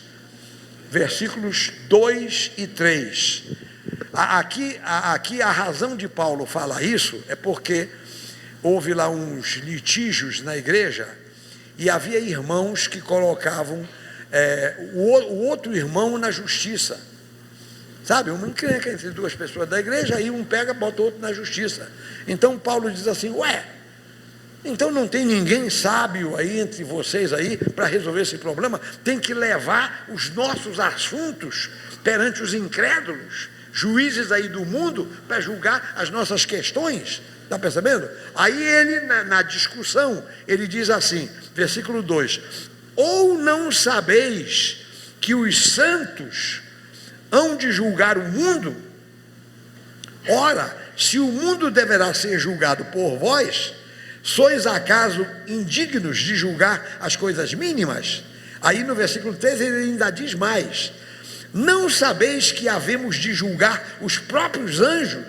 Speaker 2: versículos 2 e 3. Aqui a razão de Paulo falar isso é porque houve lá uns litígios na igreja e havia irmãos que colocavam o outro irmão na justiça. Sabe, uma encrenca entre duas pessoas da igreja, aí um pega, bota o outro na justiça. Então Paulo diz assim, então não tem ninguém sábio aí entre vocês aí para resolver esse problema? Tem que levar os nossos assuntos perante os incrédulos, juízes aí do mundo, para julgar as nossas questões. Está percebendo? Aí ele, na discussão, ele diz assim, versículo 2, ou não sabeis que os santos hão de julgar o mundo? Ora, se o mundo deverá ser julgado por vós, sois acaso indignos de julgar as coisas mínimas? Aí no versículo 3 ele ainda diz mais, não sabeis que havemos de julgar os próprios anjos?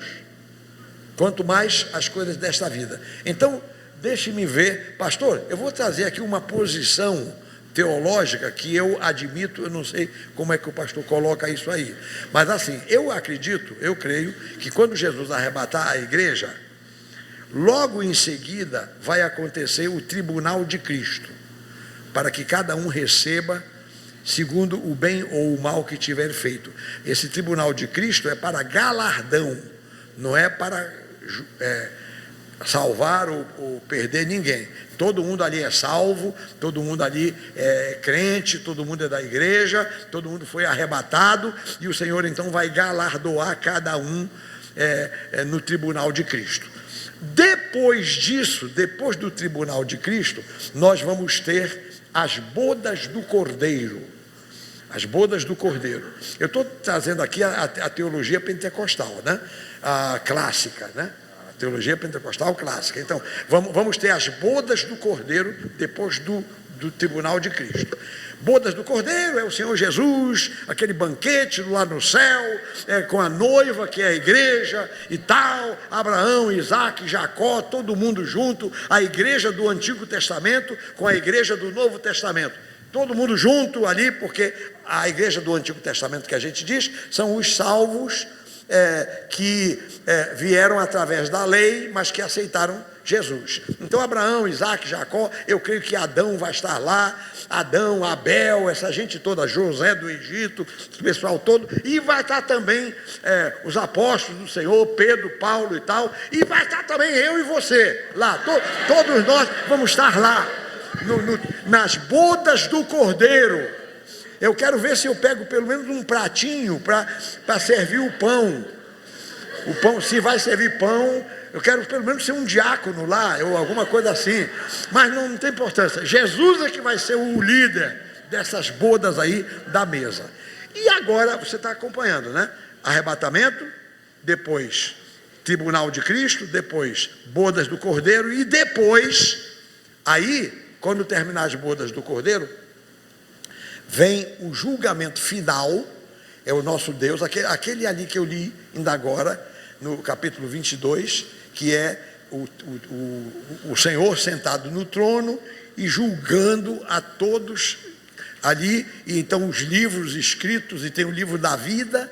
Speaker 2: Quanto mais as coisas desta vida. Então, deixe-me ver, pastor, eu vou trazer aqui uma posição teológica que eu admito, eu não sei como é que o pastor coloca isso aí, mas assim, eu acredito, eu creio que quando Jesus arrebatar a igreja, logo em seguida vai acontecer o tribunal de Cristo, para que cada um receba segundo o bem ou o mal que tiver feito. Esse tribunal de Cristo é para galardão, não é para salvar ou perder ninguém. Todo mundo ali é salvo, todo mundo ali é crente, todo mundo é da igreja, todo mundo foi arrebatado, e o Senhor então vai galardoar cada um no tribunal de Cristo. Depois disso, depois do tribunal de Cristo, nós vamos ter as bodas do Cordeiro. As bodas do Cordeiro. Eu estou trazendo aqui a teologia pentecostal, né? A clássica, né? A teologia pentecostal clássica. Então, vamos ter as bodas do Cordeiro depois do tribunal de Cristo. Bodas do Cordeiro é o Senhor Jesus, aquele banquete lá no céu, com a noiva que é a igreja e tal, Abraão, Isaac, Jacó, todo mundo junto, a igreja do Antigo Testamento com a igreja do Novo Testamento. Todo mundo junto ali, porque a igreja do Antigo Testamento que a gente diz, são os salvos que vieram através da lei, mas que aceitaram Jesus. Então Abraão, Isaac, Jacó, eu creio que Adão vai estar lá, Adão, Abel, essa gente toda, José do Egito, o pessoal todo, e vai estar também os apóstolos do Senhor, Pedro, Paulo e tal, e vai estar também eu e você lá, todos nós vamos estar lá, nas bodas do Cordeiro. Eu quero ver se eu pego pelo menos um pratinho para servir o pão. O pão, se vai servir pão, eu quero pelo menos ser um diácono lá, ou alguma coisa assim. Mas não tem importância. Jesus é que vai ser o líder dessas bodas aí da mesa. E agora, você está acompanhando, né? Arrebatamento, depois tribunal de Cristo, depois bodas do Cordeiro, e depois, aí, quando terminar as bodas do Cordeiro, vem o julgamento final, é o nosso Deus, aquele ali que eu li ainda agora, no capítulo 22, que é o Senhor sentado no trono e julgando a todos ali, e então os livros escritos, e tem o livro da vida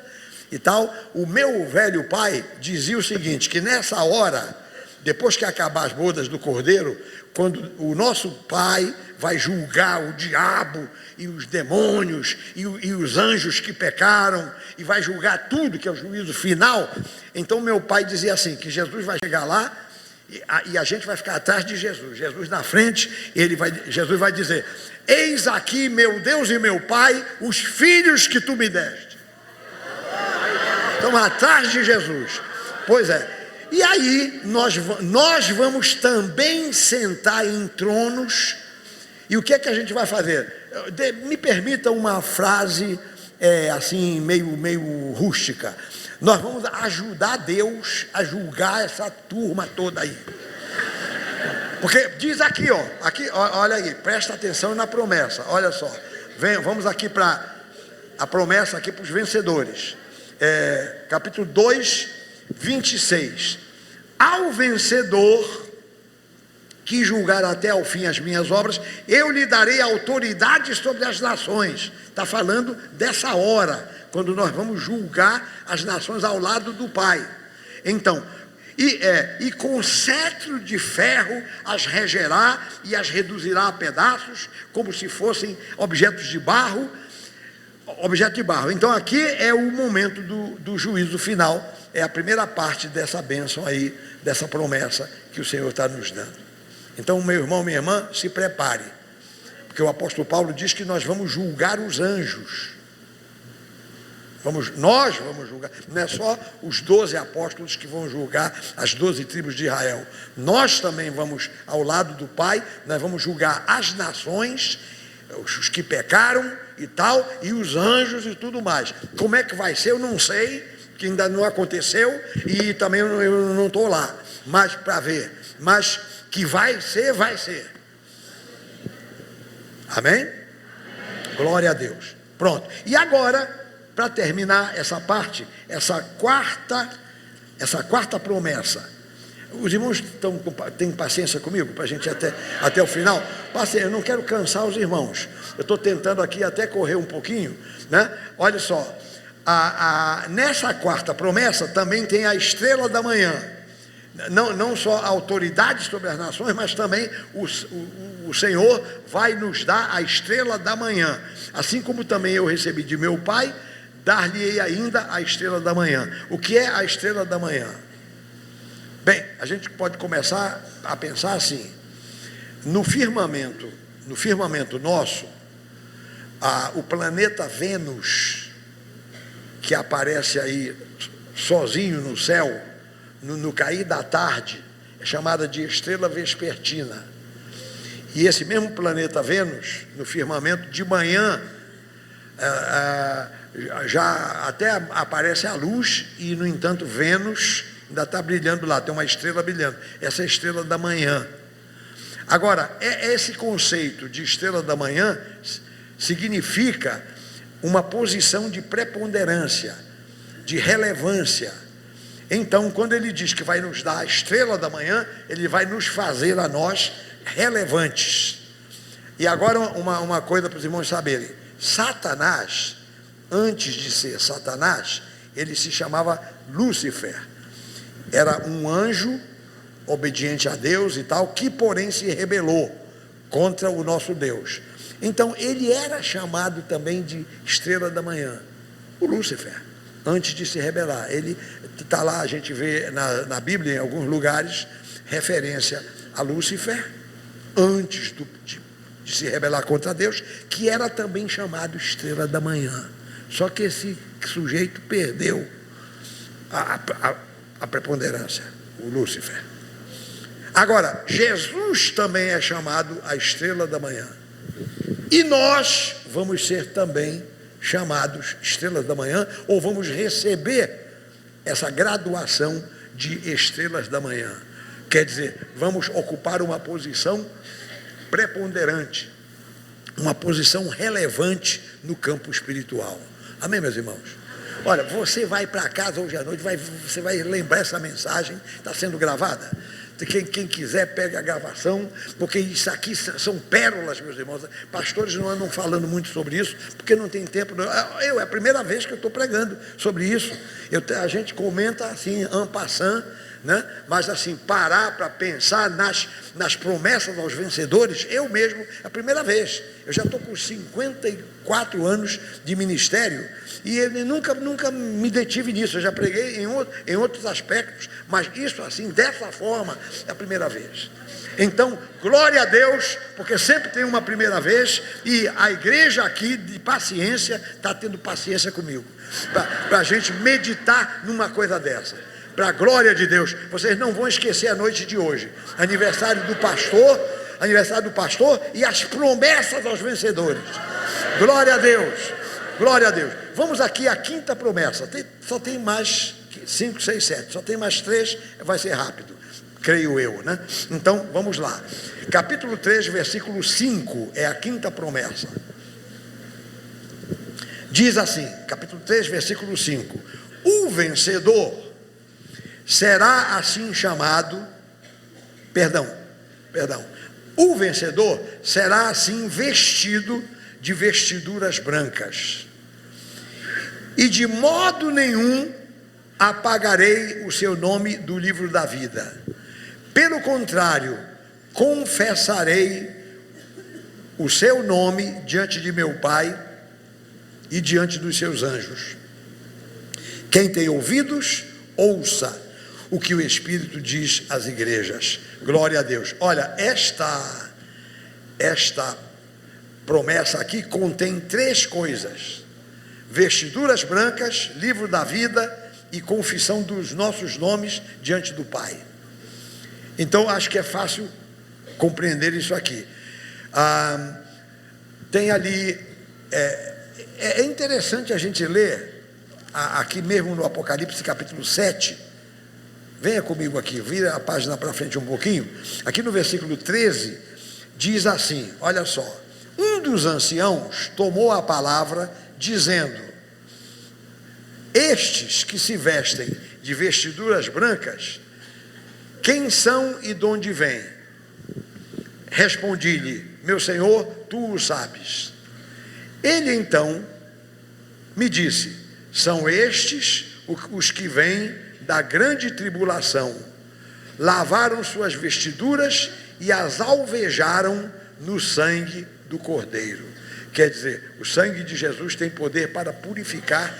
Speaker 2: e tal. O meu velho pai dizia o seguinte, que nessa hora, depois que acabar as bodas do Cordeiro, quando o nosso pai vai julgar o diabo e os demônios e os anjos que pecaram, e vai julgar tudo, que é o juízo final. Então meu pai dizia assim, que Jesus vai chegar lá e a gente vai ficar atrás de Jesus. Jesus na frente, Jesus vai dizer, eis aqui meu Deus e meu Pai, os filhos que tu me deste. Então atrás de Jesus. Pois é. E aí nós vamos também sentar em tronos. E o que é que a gente vai fazer? Me permita uma frase assim meio rústica. Nós vamos ajudar Deus a julgar essa turma toda aí. Porque diz aqui, olha aí, presta atenção na promessa. Olha só, vamos aqui para a promessa aqui para os vencedores. Capítulo 2, 26. Ao vencedor que julgar até ao fim as minhas obras, eu lhe darei autoridade sobre as nações. Está falando dessa hora, quando nós vamos julgar as nações ao lado do Pai. Então, e com cetro de ferro as regerá e as reduzirá a pedaços, como se fossem objetos de barro. Então aqui é o momento do juízo final, é a primeira parte dessa bênção aí, dessa promessa que o Senhor está nos dando. Então, meu irmão, minha irmã, se prepare, porque o apóstolo Paulo diz que nós vamos julgar os anjos. Nós vamos julgar, não é só os 12 apóstolos que vão julgar as 12 tribos de Israel. Nós também vamos, ao lado do Pai, nós vamos julgar as nações, os que pecaram e tal, e os anjos e tudo mais. Como é que vai ser, eu não sei, que ainda não aconteceu, e também eu não estou lá, mas para ver, mas que vai ser, vai ser. Amém? Glória a Deus. Pronto. E agora, para terminar essa parte, essa quarta promessa. Os irmãos têm paciência comigo para a gente ir até o final? Eu não quero cansar os irmãos. Eu estou tentando aqui até correr um pouquinho, né? Olha só, nessa quarta promessa também tem a estrela da manhã. Não só a autoridade sobre as nações, mas também o Senhor vai nos dar a estrela da manhã. Assim como também eu recebi de meu Pai, dar-lhe-ei ainda a estrela da manhã. O que é a estrela da manhã? Bem, a gente pode começar a pensar assim: no firmamento nosso, o planeta Vênus, que aparece aí sozinho no céu, no cair da tarde, é chamada de estrela vespertina. E esse mesmo planeta Vênus, no firmamento de manhã, já até aparece a luz, e no entanto Vênus ainda está brilhando lá, tem uma estrela brilhando. Essa é a estrela da manhã. Agora, esse conceito de estrela da manhã significa uma posição de preponderância, de relevância. Então, quando ele diz que vai nos dar a estrela da manhã, ele vai nos fazer a nós relevantes. E agora uma coisa para os irmãos saberem: Satanás, antes de ser Satanás, ele se chamava Lúcifer. Era um anjo obediente a Deus e tal, que porém se rebelou contra o nosso Deus. Então ele era chamado também de estrela da manhã, o Lúcifer, antes de se rebelar. Ele está lá, a gente vê na Bíblia, em alguns lugares, referência a Lúcifer, antes de se rebelar contra Deus, que era também chamado estrela da manhã. Só que esse sujeito perdeu a preponderância, o Lúcifer. Agora, Jesus também é chamado a estrela da manhã. E nós vamos ser também chamados estrelas da manhã, ou vamos receber essa graduação de estrelas da manhã. Quer dizer, vamos ocupar uma posição preponderante, uma posição relevante no campo espiritual. Amém, meus irmãos? Olha, você vai para casa hoje à noite, você vai lembrar essa mensagem, está sendo gravada. Quem quiser, pega a gravação, porque isso aqui são pérolas, meus irmãos. Pastores não andam falando muito sobre isso, porque não tem tempo. É a primeira vez que eu estou pregando sobre isso. A gente comenta assim, en passant, né? Mas assim, parar para pensar nas promessas aos vencedores, eu mesmo, é a primeira vez. Eu já estou com 54 anos de ministério, e eu nunca me detive nisso. Eu já preguei em outros aspectos, mas isso assim, dessa forma, é a primeira vez. Então, glória a Deus, porque sempre tem uma primeira vez, e a igreja aqui de paciência está tendo paciência comigo, para a gente meditar numa coisa dessa. Para a glória de Deus, vocês não vão esquecer a noite de hoje, aniversário do pastor e as promessas aos vencedores. Glória a Deus, glória a Deus. Vamos aqui à quinta promessa. Só tem mais 5, 6, 7, só tem mais 3, vai ser rápido, creio eu, né? Então vamos lá, capítulo 3, versículo 5 é a quinta promessa. Diz assim, capítulo 3, versículo 5: o vencedor será assim chamado, o vencedor será assim vestido de vestiduras brancas, e de modo nenhum apagarei o seu nome do livro da vida. Pelo contrário, confessarei o seu nome diante de meu Pai e diante dos seus anjos. Quem tem ouvidos, ouça o que o Espírito diz às igrejas. Glória a Deus. Olha, esta promessa aqui contém 3 coisas: vestiduras brancas, livro da vida e confissão dos nossos nomes diante do Pai. Então, acho que é fácil compreender isso aqui. Tem ali, é interessante a gente ler, aqui mesmo no Apocalipse capítulo 7, venha comigo aqui, vira a página para frente um pouquinho, aqui no versículo 13, diz assim, olha só: um dos anciãos tomou a palavra, dizendo: estes que se vestem de vestiduras brancas, quem são e de onde vêm? Respondi-lhe: meu Senhor, tu o sabes. Ele então me disse: são estes os que vêm da grande tribulação, lavaram suas vestiduras e as alvejaram no sangue do Cordeiro. Quer dizer, o sangue de Jesus tem poder para purificar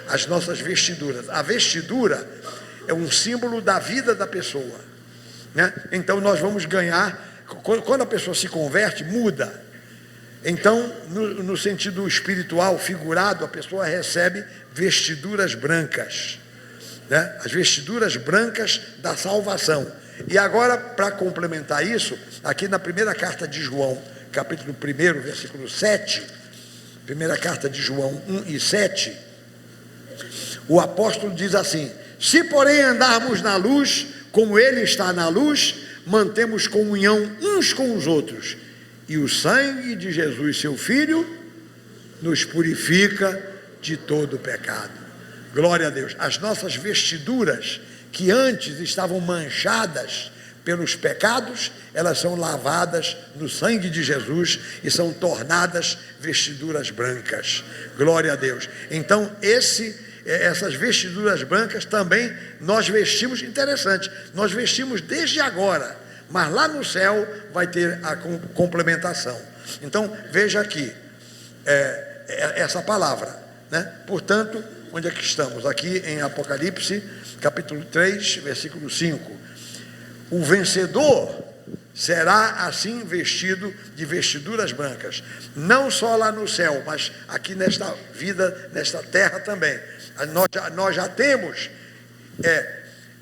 Speaker 2: as nossas vestiduras. A vestidura é um símbolo da vida da pessoa, né? Então nós vamos ganhar, quando a pessoa se converte, muda. Então, no sentido espiritual, figurado, a pessoa recebe vestiduras brancas, né? As vestiduras brancas da salvação. E agora, para complementar isso, aqui na primeira carta de João, capítulo 1, versículo 7, primeira carta de João 1 e 7, o apóstolo diz assim: se porém andarmos na luz, como ele está na luz, mantemos comunhão uns com os outros, e o sangue de Jesus, seu Filho, nos purifica de todo o pecado. Glória a Deus. As nossas vestiduras, que antes estavam manchadas pelos pecados, elas são lavadas no sangue de Jesus e são tornadas vestiduras brancas. Glória a Deus. Então, essas vestiduras brancas também nós vestimos, interessante, nós vestimos desde agora, mas lá no céu vai ter a complementação. Então, veja aqui, essa palavra, né? Portanto, onde é que estamos? Aqui em Apocalipse, capítulo 3, versículo 5. O vencedor será assim vestido de vestiduras brancas, não só lá no céu, mas aqui nesta vida, nesta terra também. Nós já temos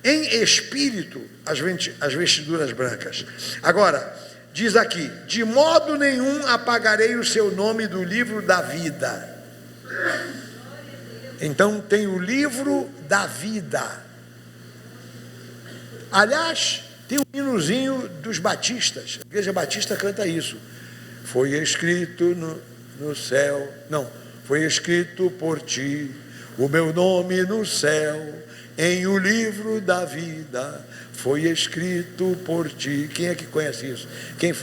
Speaker 2: em espírito as vestiduras brancas. Agora, diz aqui: de modo nenhum apagarei o seu nome do livro da vida. Então tem o livro da vida. Aliás, tem um hinozinho dos batistas, a Igreja Batista canta isso: foi escrito no céu, não, foi escrito por ti o meu nome no céu, em o livro da vida, foi escrito por ti. Quem é que conhece isso?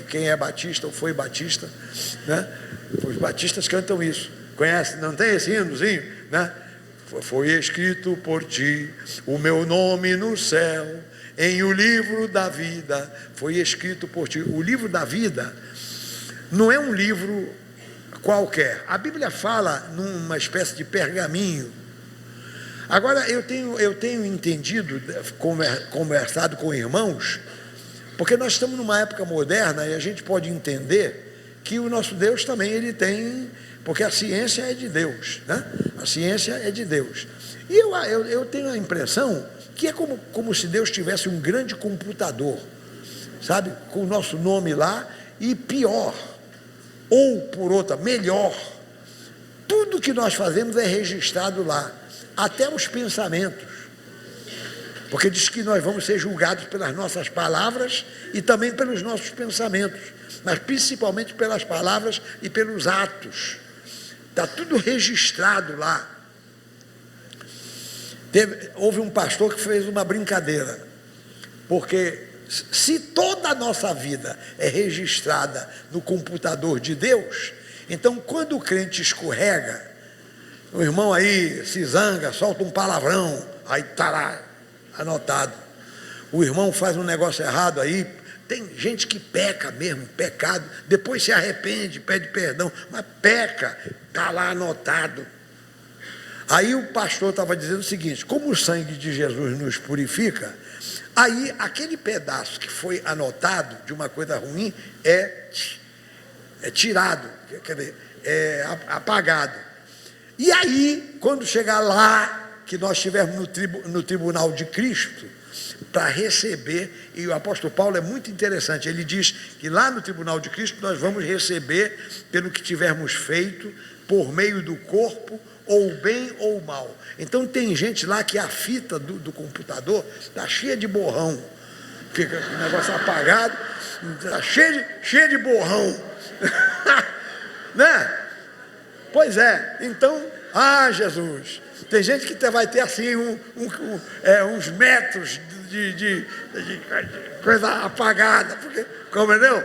Speaker 2: Quem é batista ou foi batista, né? Os batistas cantam isso. Conhece? Não tem esse hinozinho, né? Foi escrito por ti o meu nome no céu, em o livro da vida, foi escrito por ti. O livro da vida não é um livro qualquer. A Bíblia fala numa espécie de pergaminho. Agora, eu tenho entendido, conversado com irmãos, porque nós estamos numa época moderna e a gente pode entender que o nosso Deus também, ele tem, porque a ciência é de Deus, né? A ciência é de Deus. E eu tenho a impressão que é como se Deus tivesse um grande computador, sabe? Com o nosso nome lá, e pior, ou por outra, melhor, tudo que nós fazemos é registrado lá, até os pensamentos, porque diz que nós vamos ser julgados pelas nossas palavras e também pelos nossos pensamentos, mas principalmente pelas palavras e pelos atos. Está tudo registrado lá. Houve um pastor que fez uma brincadeira, porque se toda a nossa vida é registrada no computador de Deus, então quando o crente escorrega, o irmão aí se zanga, solta um palavrão, aí está lá anotado. O irmão faz um negócio errado aí, tem gente que peca mesmo, pecado, depois se arrepende, pede perdão, mas peca, está lá anotado. Aí o pastor estava dizendo o seguinte: como o sangue de Jesus nos purifica, aí aquele pedaço que foi anotado de uma coisa ruim é tirado, quer dizer, é apagado. E aí, quando chegar lá, que nós estivermos no tribunal de Cristo, para receber, e o apóstolo Paulo é muito interessante, ele diz que lá no tribunal de Cristo nós vamos receber pelo que tivermos feito, por meio do corpo, ou bem ou mal. Então tem gente lá que a fita do computador está cheia de borrão, fica com o negócio apagado, está cheia de borrão. Né? Pois é, então, Jesus, tem gente que vai ter assim uns metros de coisa apagada, porque, compreendeu?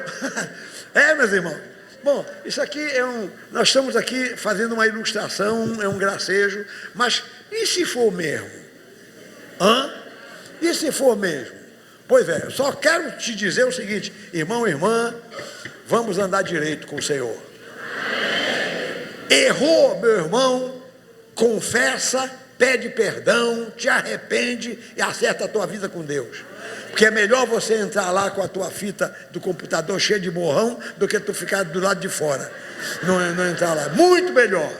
Speaker 2: Meus irmãos. Bom, isso aqui nós estamos aqui fazendo uma ilustração, é um gracejo, mas e se for mesmo? E se for mesmo? Pois é, eu só quero te dizer o seguinte, irmão e irmã, vamos andar direito com o Senhor. Errou, meu irmão, confessa, pede perdão, te arrepende e acerta a tua vida com Deus. Porque é melhor você entrar lá com a tua fita do computador cheia de borrão do que tu ficar do lado de fora, não entrar lá. Muito melhor.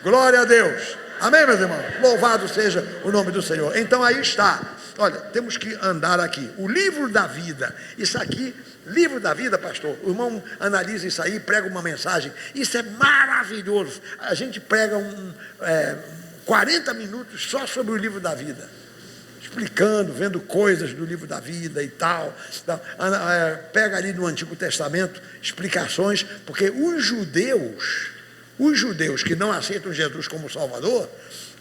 Speaker 2: Glória a Deus. Amém, meus irmãos? Louvado seja o nome do Senhor. Então aí está. Olha, temos que andar aqui. O livro da vida. Isso aqui, livro da vida, pastor. O irmão analisa isso aí, prega uma mensagem. Isso é maravilhoso. A gente prega 40 minutos só sobre o livro da vida, explicando, vendo coisas do livro da vida e tal. Pega ali no Antigo Testamento explicações, porque os judeus que não aceitam Jesus como Salvador,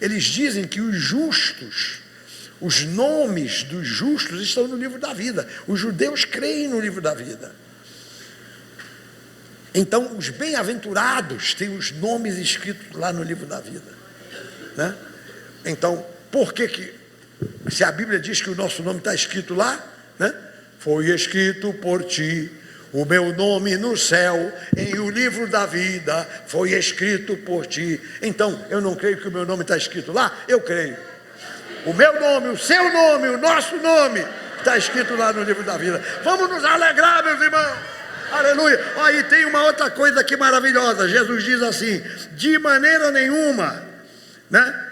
Speaker 2: eles dizem que os justos, os nomes dos justos estão no livro da vida. Os judeus creem no livro da vida. Então, os bem-aventurados têm os nomes escritos lá no livro da vida, né? Então, por que se a Bíblia diz que o nosso nome está escrito lá, né? Foi escrito por ti o meu nome no céu, em o livro da vida, foi escrito por ti. Então, eu não creio que o meu nome está escrito lá, eu creio. O meu nome, o seu nome, o nosso nome está escrito lá no livro da vida. Vamos nos alegrar, meus irmãos. Aleluia. Aí tem uma outra coisa aqui maravilhosa. Jesus diz assim: de maneira nenhuma, né?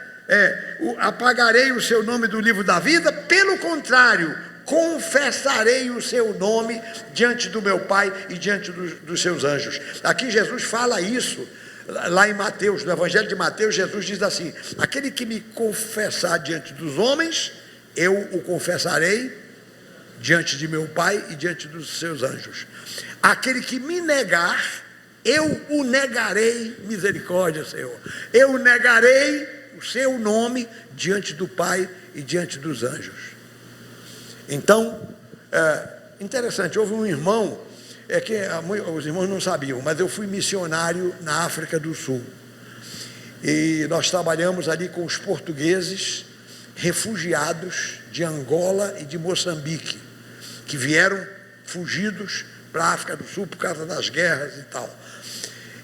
Speaker 2: Apagarei o seu nome do livro da vida, pelo contrário, confessarei o seu nome diante do meu Pai e diante dos seus anjos. Aqui Jesus fala isso, lá em Mateus, no Evangelho de Mateus, Jesus diz assim: aquele que me confessar diante dos homens, eu o confessarei diante de meu Pai e diante dos seus anjos. Aquele que me negar, eu o negarei, misericórdia, Senhor, eu negarei o seu nome diante do Pai e diante dos anjos. Então, interessante, houve um irmão, que os irmãos não sabiam, mas eu fui missionário na África do Sul, e nós trabalhamos ali com os portugueses refugiados de Angola e de Moçambique, que vieram fugidos para a África do Sul por causa das guerras e tal.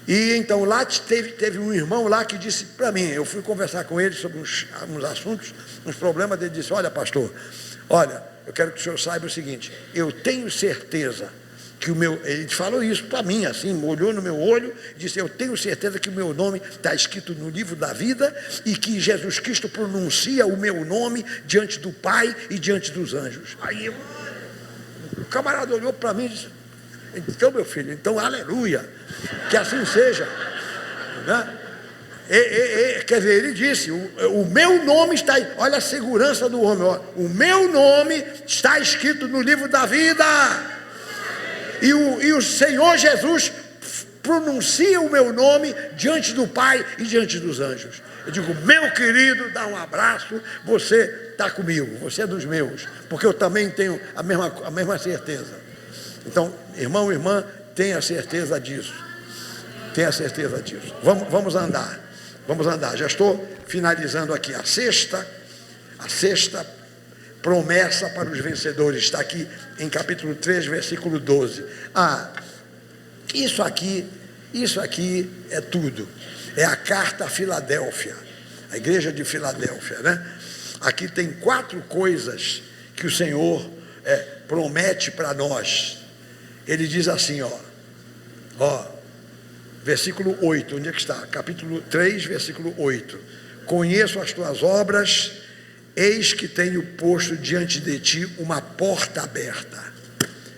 Speaker 2: E então lá teve um irmão lá que disse para mim, eu fui conversar com ele sobre uns assuntos, uns problemas, ele disse: olha, pastor, olha, eu quero que o senhor saiba o seguinte, eu tenho certeza que ele falou isso para mim, assim, olhou no meu olho e disse: eu tenho certeza que o meu nome está escrito no livro da vida e que Jesus Cristo pronuncia o meu nome diante do Pai e diante dos anjos. Aí o camarada olhou para mim e disse: então, meu filho, então aleluia, que assim seja, né? Quer dizer, ele disse: o meu nome está, olha a segurança do homem, ó, o meu nome está escrito no livro da vida, e o Senhor Jesus pronuncia o meu nome diante do Pai e diante dos anjos. Eu digo, meu querido, dá um abraço, você está comigo, você é dos meus, porque eu também tenho a mesma certeza. Então, irmão, irmã, tenha certeza disso. Tenha certeza disso. Vamos andar. Já estou finalizando aqui. A sexta promessa para os vencedores está aqui em capítulo 3, versículo 12. Isso aqui é tudo. É a carta a Filadélfia, a igreja de Filadélfia, né? Aqui tem 4 coisas que o Senhor promete para nós. Ele diz assim, versículo 8, onde é que está? Capítulo 3, versículo 8. Conheço as tuas obras, eis que tenho posto diante de ti uma porta aberta.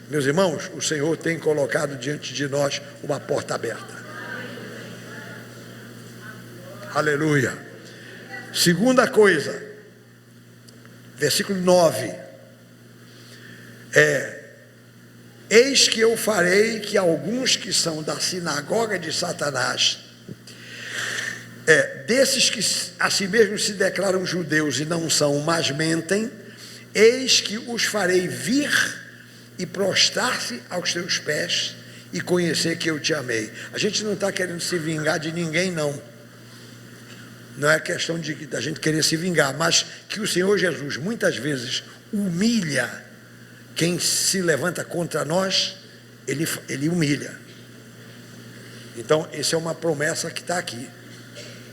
Speaker 2: Meus irmãos, o Senhor tem colocado diante de nós uma porta aberta. Aleluia. Segunda coisa, versículo 9. Eis que eu farei que alguns que são da sinagoga de Satanás, desses que a si mesmos se declaram judeus e não são, mas mentem, eis que os farei vir e prostrar-se aos teus pés e conhecer que eu te amei. A gente não está querendo se vingar de ninguém, não. Não é questão da gente querer se vingar, mas que o Senhor Jesus muitas vezes humilha quem se levanta contra nós, ele humilha. Então, essa é uma promessa que está aqui.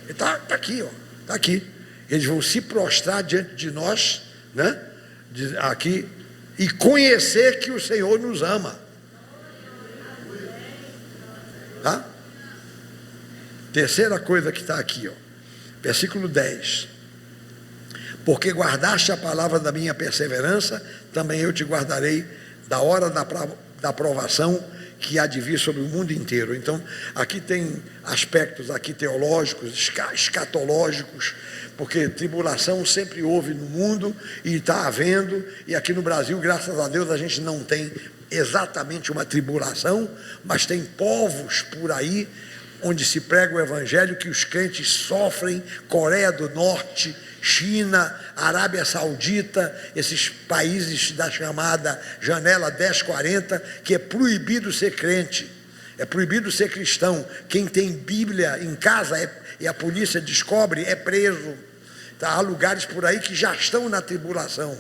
Speaker 2: Está aqui, está aqui. Eles vão se prostrar diante de nós, né? Aqui, e conhecer que o Senhor nos ama. Tá? Terceira coisa que está aqui, versículo 10. Porque guardaste a palavra da minha perseverança, também eu te guardarei da hora da provação que há de vir sobre o mundo inteiro. Então, aqui tem aspectos aqui teológicos, escatológicos, porque tribulação sempre houve no mundo e está havendo, e aqui no Brasil, graças a Deus, a gente não tem exatamente uma tribulação, mas tem povos por aí onde se prega o evangelho que os crentes sofrem, Coreia do Norte, China, Arábia Saudita, esses países da chamada janela 1040, que é proibido ser crente, é proibido ser cristão. Quem tem Bíblia em casa e a polícia descobre, é preso. Tá? Há lugares por aí que já estão na tribulação,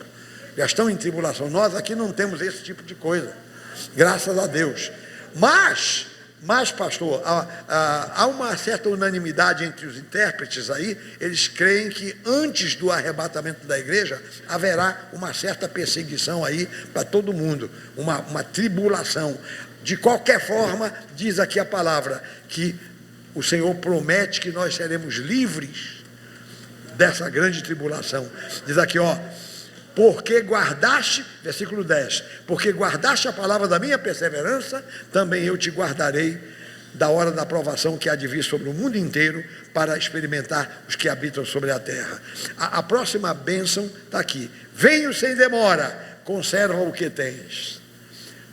Speaker 2: já estão em tribulação. Nós aqui não temos esse tipo de coisa, graças a Deus. Mas pastor, há uma certa unanimidade entre os intérpretes aí. Eles creem que antes do arrebatamento da igreja haverá uma certa perseguição aí para todo mundo, uma tribulação. De qualquer forma, diz aqui a palavra que o Senhor promete que nós seremos livres dessa grande tribulação. Diz aqui, porque guardaste, versículo 10, porque guardaste a palavra da minha perseverança, também eu te guardarei da hora da provação que há de vir sobre o mundo inteiro, para experimentar os que habitam sobre a terra. A próxima bênção está aqui. Venho sem demora, conserva o que tens.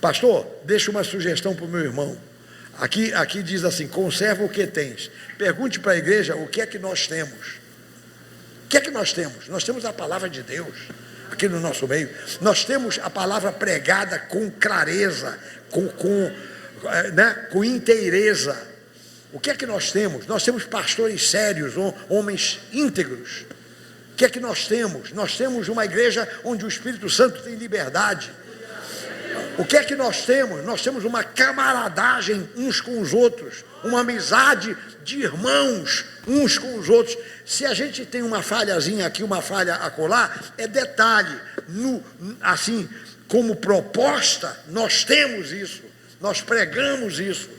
Speaker 2: Pastor, deixa uma sugestão para o meu irmão. Aqui diz assim, conserva o que tens. Pergunte para a igreja o que é que nós temos. O que é que nós temos? Nós temos a palavra de Deus aqui no nosso meio. Nós temos a palavra pregada com clareza, com inteireza. O que é que nós temos? Nós temos pastores sérios, homens íntegros. O que é que nós temos? Nós temos uma igreja onde o Espírito Santo tem liberdade. O que é que nós temos? Nós temos uma camaradagem uns com os outros, uma amizade de irmãos uns com os outros. Se a gente tem uma falhazinha aqui, uma falha acolá, é detalhe. Assim, como proposta, nós temos isso, nós pregamos isso.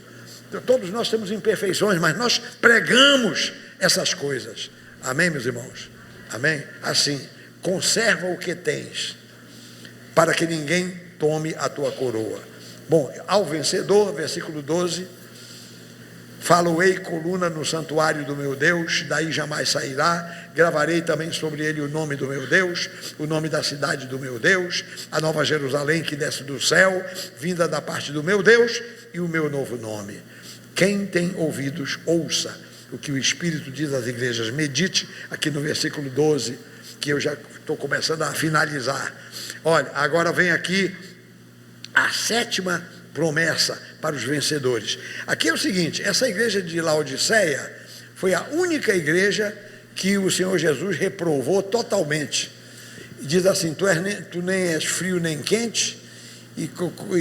Speaker 2: Todos nós temos imperfeições, mas nós pregamos essas coisas. Amém, meus irmãos? Amém? Assim, conserva o que tens, para que ninguém tome a tua coroa. Bom, ao vencedor, versículo 12, falo-ei coluna no santuário do meu Deus, daí jamais sairá, gravarei também sobre ele o nome do meu Deus, o nome da cidade do meu Deus, a nova Jerusalém que desce do céu, vinda da parte do meu Deus, e o meu novo nome. Quem tem ouvidos, ouça o que o Espírito diz às igrejas. Medite aqui no versículo 12, que eu já estou começando a finalizar. Olha, agora vem aqui a 7ª promessa para os vencedores. Aqui é o seguinte: essa igreja de Laodiceia foi a única igreja que o Senhor Jesus reprovou totalmente. Diz assim: tu nem és frio nem quente, e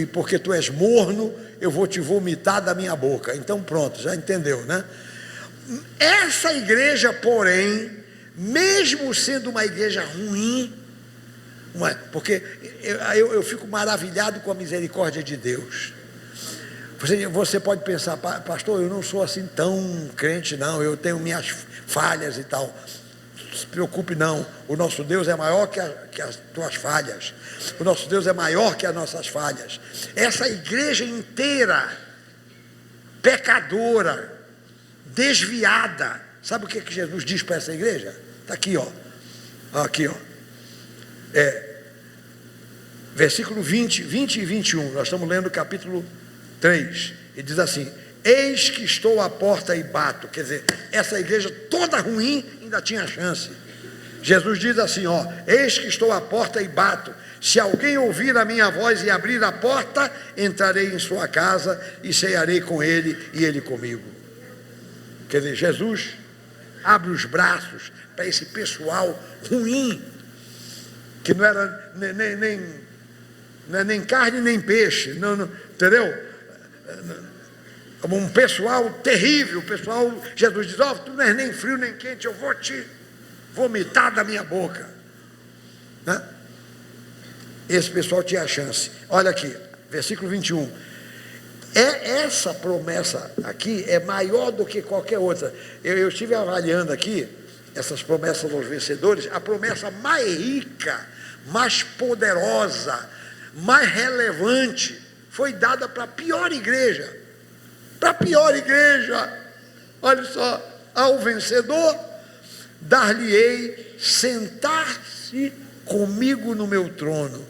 Speaker 2: porque tu és morno, eu vou te vomitar da minha boca. Então pronto, já entendeu, né? Essa igreja, porém, mesmo sendo uma igreja ruim, porque eu fico maravilhado com a misericórdia de Deus. Você pode pensar: pastor, eu não sou assim tão crente não, eu tenho minhas falhas e tal. Não se preocupe não, o nosso Deus é maior que as tuas falhas, o nosso Deus é maior que as nossas falhas. Essa igreja inteira, pecadora, desviada, sabe o que Jesus diz para essa igreja? Está aqui, ó. Aqui, ó. Versículo 20 e 21, nós estamos lendo o capítulo 3, e diz assim: eis que estou à porta e bato. Quer dizer, essa igreja toda ruim ainda tinha chance. Jesus diz assim, ó: eis que estou à porta e bato, se alguém ouvir a minha voz e abrir a porta, entrarei em sua casa e cearei com ele e ele comigo. Quer dizer, Jesus abre os braços para esse pessoal ruim, que não era nem carne nem peixe, não, entendeu? Um pessoal terrível, pessoal. Jesus diz: ó, tu não és nem frio nem quente, eu vou te vomitar da minha boca, né? Esse pessoal tinha a chance. Olha aqui, versículo 21. Essa promessa aqui é maior do que qualquer outra. Eu estive avaliando aqui essas promessas aos vencedores. A promessa mais rica, mais poderosa, mais relevante foi dada para a pior igreja. Para a pior igreja. Olha só: ao vencedor dar-lhe-ei sentar-se comigo no meu trono,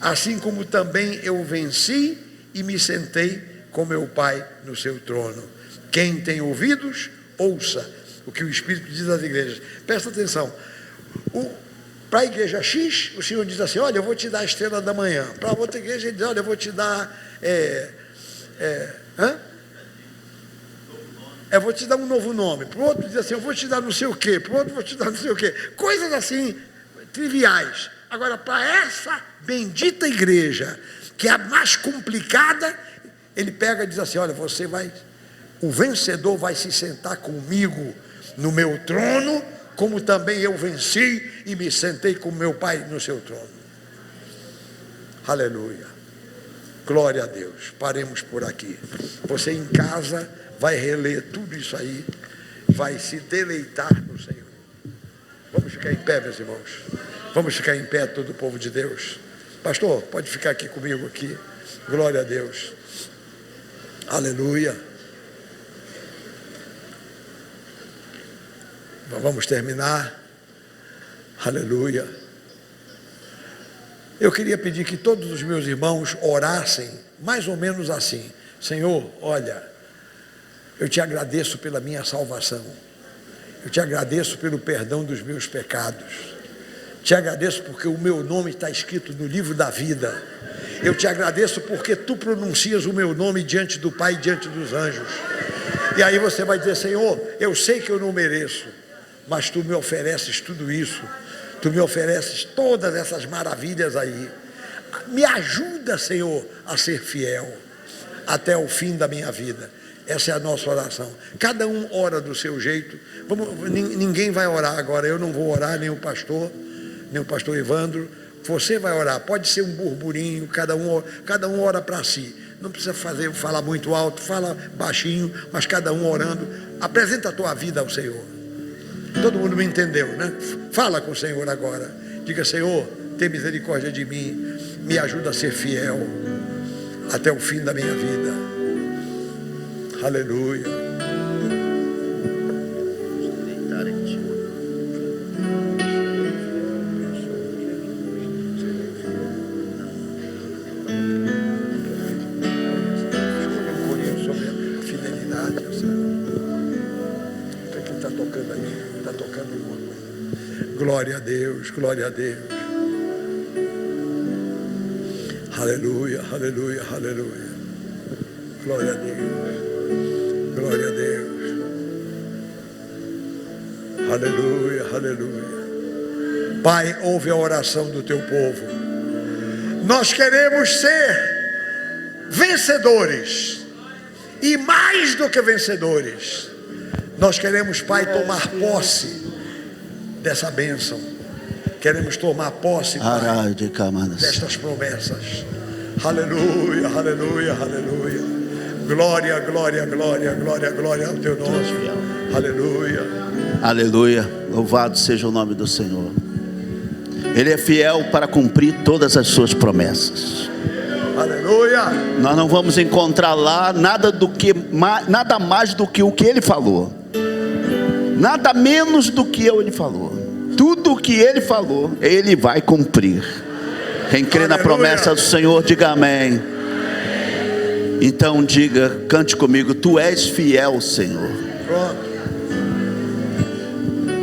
Speaker 2: assim como também eu venci e me sentei com meu Pai no seu trono. Quem tem ouvidos, ouça o que o Espírito diz às igrejas. Presta atenção. Para a igreja X, o Senhor diz assim: olha, eu vou te dar a estrela da manhã. Para a outra igreja, ele diz: olha, eu vou te dar eu vou te dar um novo nome. Para o outro diz assim: eu vou te dar não sei o quê. Para o outro vou te dar não sei o quê. Coisas assim, triviais. Agora, para essa bendita igreja, que é a mais complicada, ele pega e diz assim: olha, o vencedor vai se sentar comigo no meu trono, como também eu venci e me sentei com meu Pai no seu trono. Aleluia, glória a Deus. Paremos por aqui. Você em casa vai reler tudo isso aí, vai se deleitar no Senhor. Vamos ficar em pé, meus irmãos. Vamos ficar em pé, todo o povo de Deus. Pastor, pode ficar aqui comigo aqui. Glória a Deus. Aleluia. Vamos terminar. Aleluia. Eu queria pedir que todos os meus irmãos orassem mais ou menos assim: Senhor, olha, eu te agradeço pela minha salvação, eu te agradeço pelo perdão dos meus pecados, te agradeço porque o meu nome está escrito no livro da vida, eu te agradeço porque tu pronuncias o meu nome diante do Pai e diante dos anjos. E aí você vai dizer: Senhor, eu sei que eu não mereço, mas tu me ofereces tudo isso, tu me ofereces todas essas maravilhas aí. Me ajuda, Senhor, a ser fiel até o fim da minha vida. Essa é a nossa oração. Cada um ora do seu jeito. Ninguém vai orar agora. Eu não vou orar, nem o pastor Evandro. Você vai orar. Pode ser um burburinho, cada um ora para si. Não precisa falar muito alto, fala baixinho, mas cada um orando. Apresenta a tua vida ao Senhor. Todo mundo me entendeu, né? Fala com o Senhor agora. Diga: Senhor, tem misericórdia de mim, me ajuda a ser fiel até o fim da minha vida. Aleluia. Sobre a fidelidade. Glória a Deus, glória a Deus. Aleluia, aleluia, aleluia. Glória a Deus, glória a Deus. Aleluia, aleluia. Pai, ouve a oração do teu povo. Nós queremos ser vencedores, e mais do que vencedores, nós queremos, Pai, tomar posse dessa bênção. Queremos tomar posse, Pai, destas promessas. Aleluia, aleluia, aleluia. Glória, glória, glória, glória, glória ao teu nome. Aleluia.
Speaker 1: Aleluia. Louvado seja o nome do Senhor. Ele é fiel para cumprir todas as suas promessas.
Speaker 2: Aleluia.
Speaker 1: Nós não vamos encontrar lá nada mais do que o que Ele falou, nada menos do que Ele falou. Tudo o que Ele falou, Ele vai cumprir. Quem crê na promessa do Senhor, diga amém. Então diga, cante comigo: Tu és fiel, Senhor.
Speaker 2: Pronto.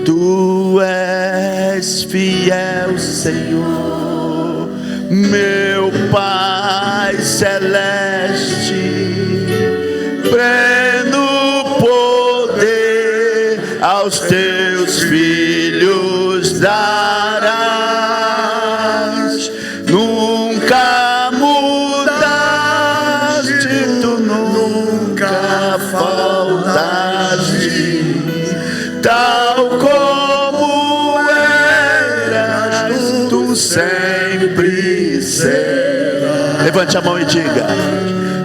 Speaker 1: Tu és fiel, Senhor, meu Pai celeste, pleno poder aos teus filhos darás. Nunca mudaste, tu nunca faltaste, tal como eras, tu sempre serás. Levante a mão e diga: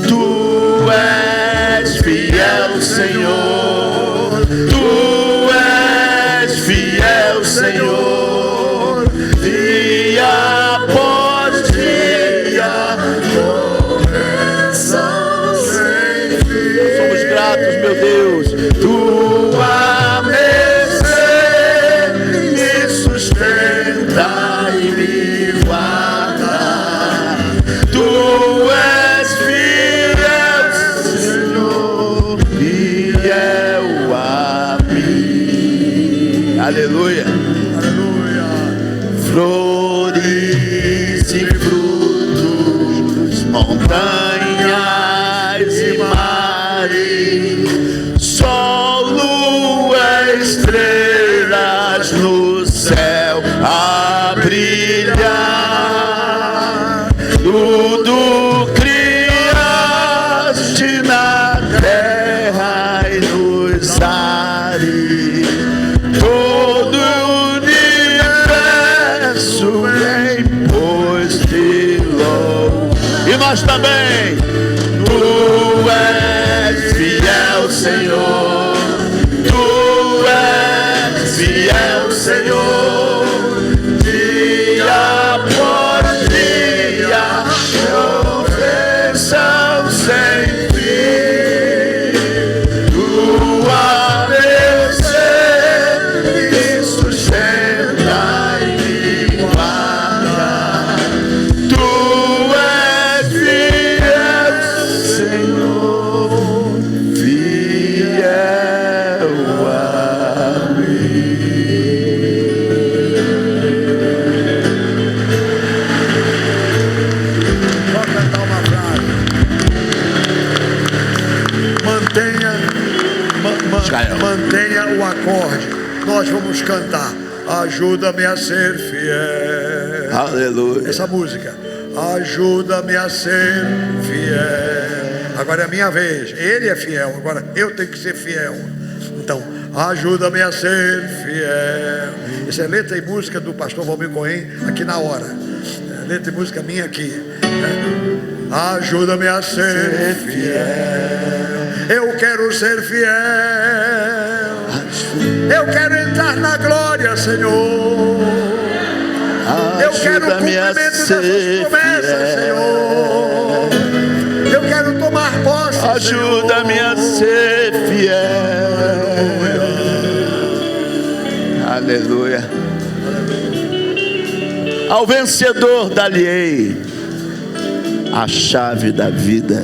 Speaker 1: Tu és fiel, Senhor. Tu és fiel, Senhor. Dia após dia, começam sempre. Nós somos gratos, meu Deus. Tua mercê me sustenta e me guarda. Tu és fiel, Senhor, fiel a mim. Aleluia.
Speaker 2: Aleluia.
Speaker 1: Flores e frutos, montanhas e mares, sol, lua, estrelas no céu a brilhar. Tudo criaste na terra e nos ares, todo o universo em pôs-te louco. E nós também. Tu és fiel, Senhor. Tu és fiel, Senhor. Dia após dia, professão sem fim. Tua mercê me sustenta e me guarda. Tu és fiel, Senhor, fiel a mim.
Speaker 2: Vou cantar uma frase. Mantenha o acorde. Nós vamos cantar. Ajuda-me a ser fiel.
Speaker 1: Aleluia.
Speaker 2: Essa música. Ajuda-me a ser fiel. Agora é a minha vez. Ele é fiel. Agora eu tenho que ser fiel. Então, ajuda-me a ser fiel. Isso é letra e música do pastor Valmir Cohen aqui na hora. É letra e música minha aqui. Ajuda-me a ser fiel. Eu quero ser fiel. Eu quero entrar na glória, Senhor. Eu quero o cumprimento dessas promessas, Senhor. Eu quero tomar posse.
Speaker 1: Ajuda-me a ser fiel. Aleluia. Ao vencedor dar-lhe-ei a chave da vida.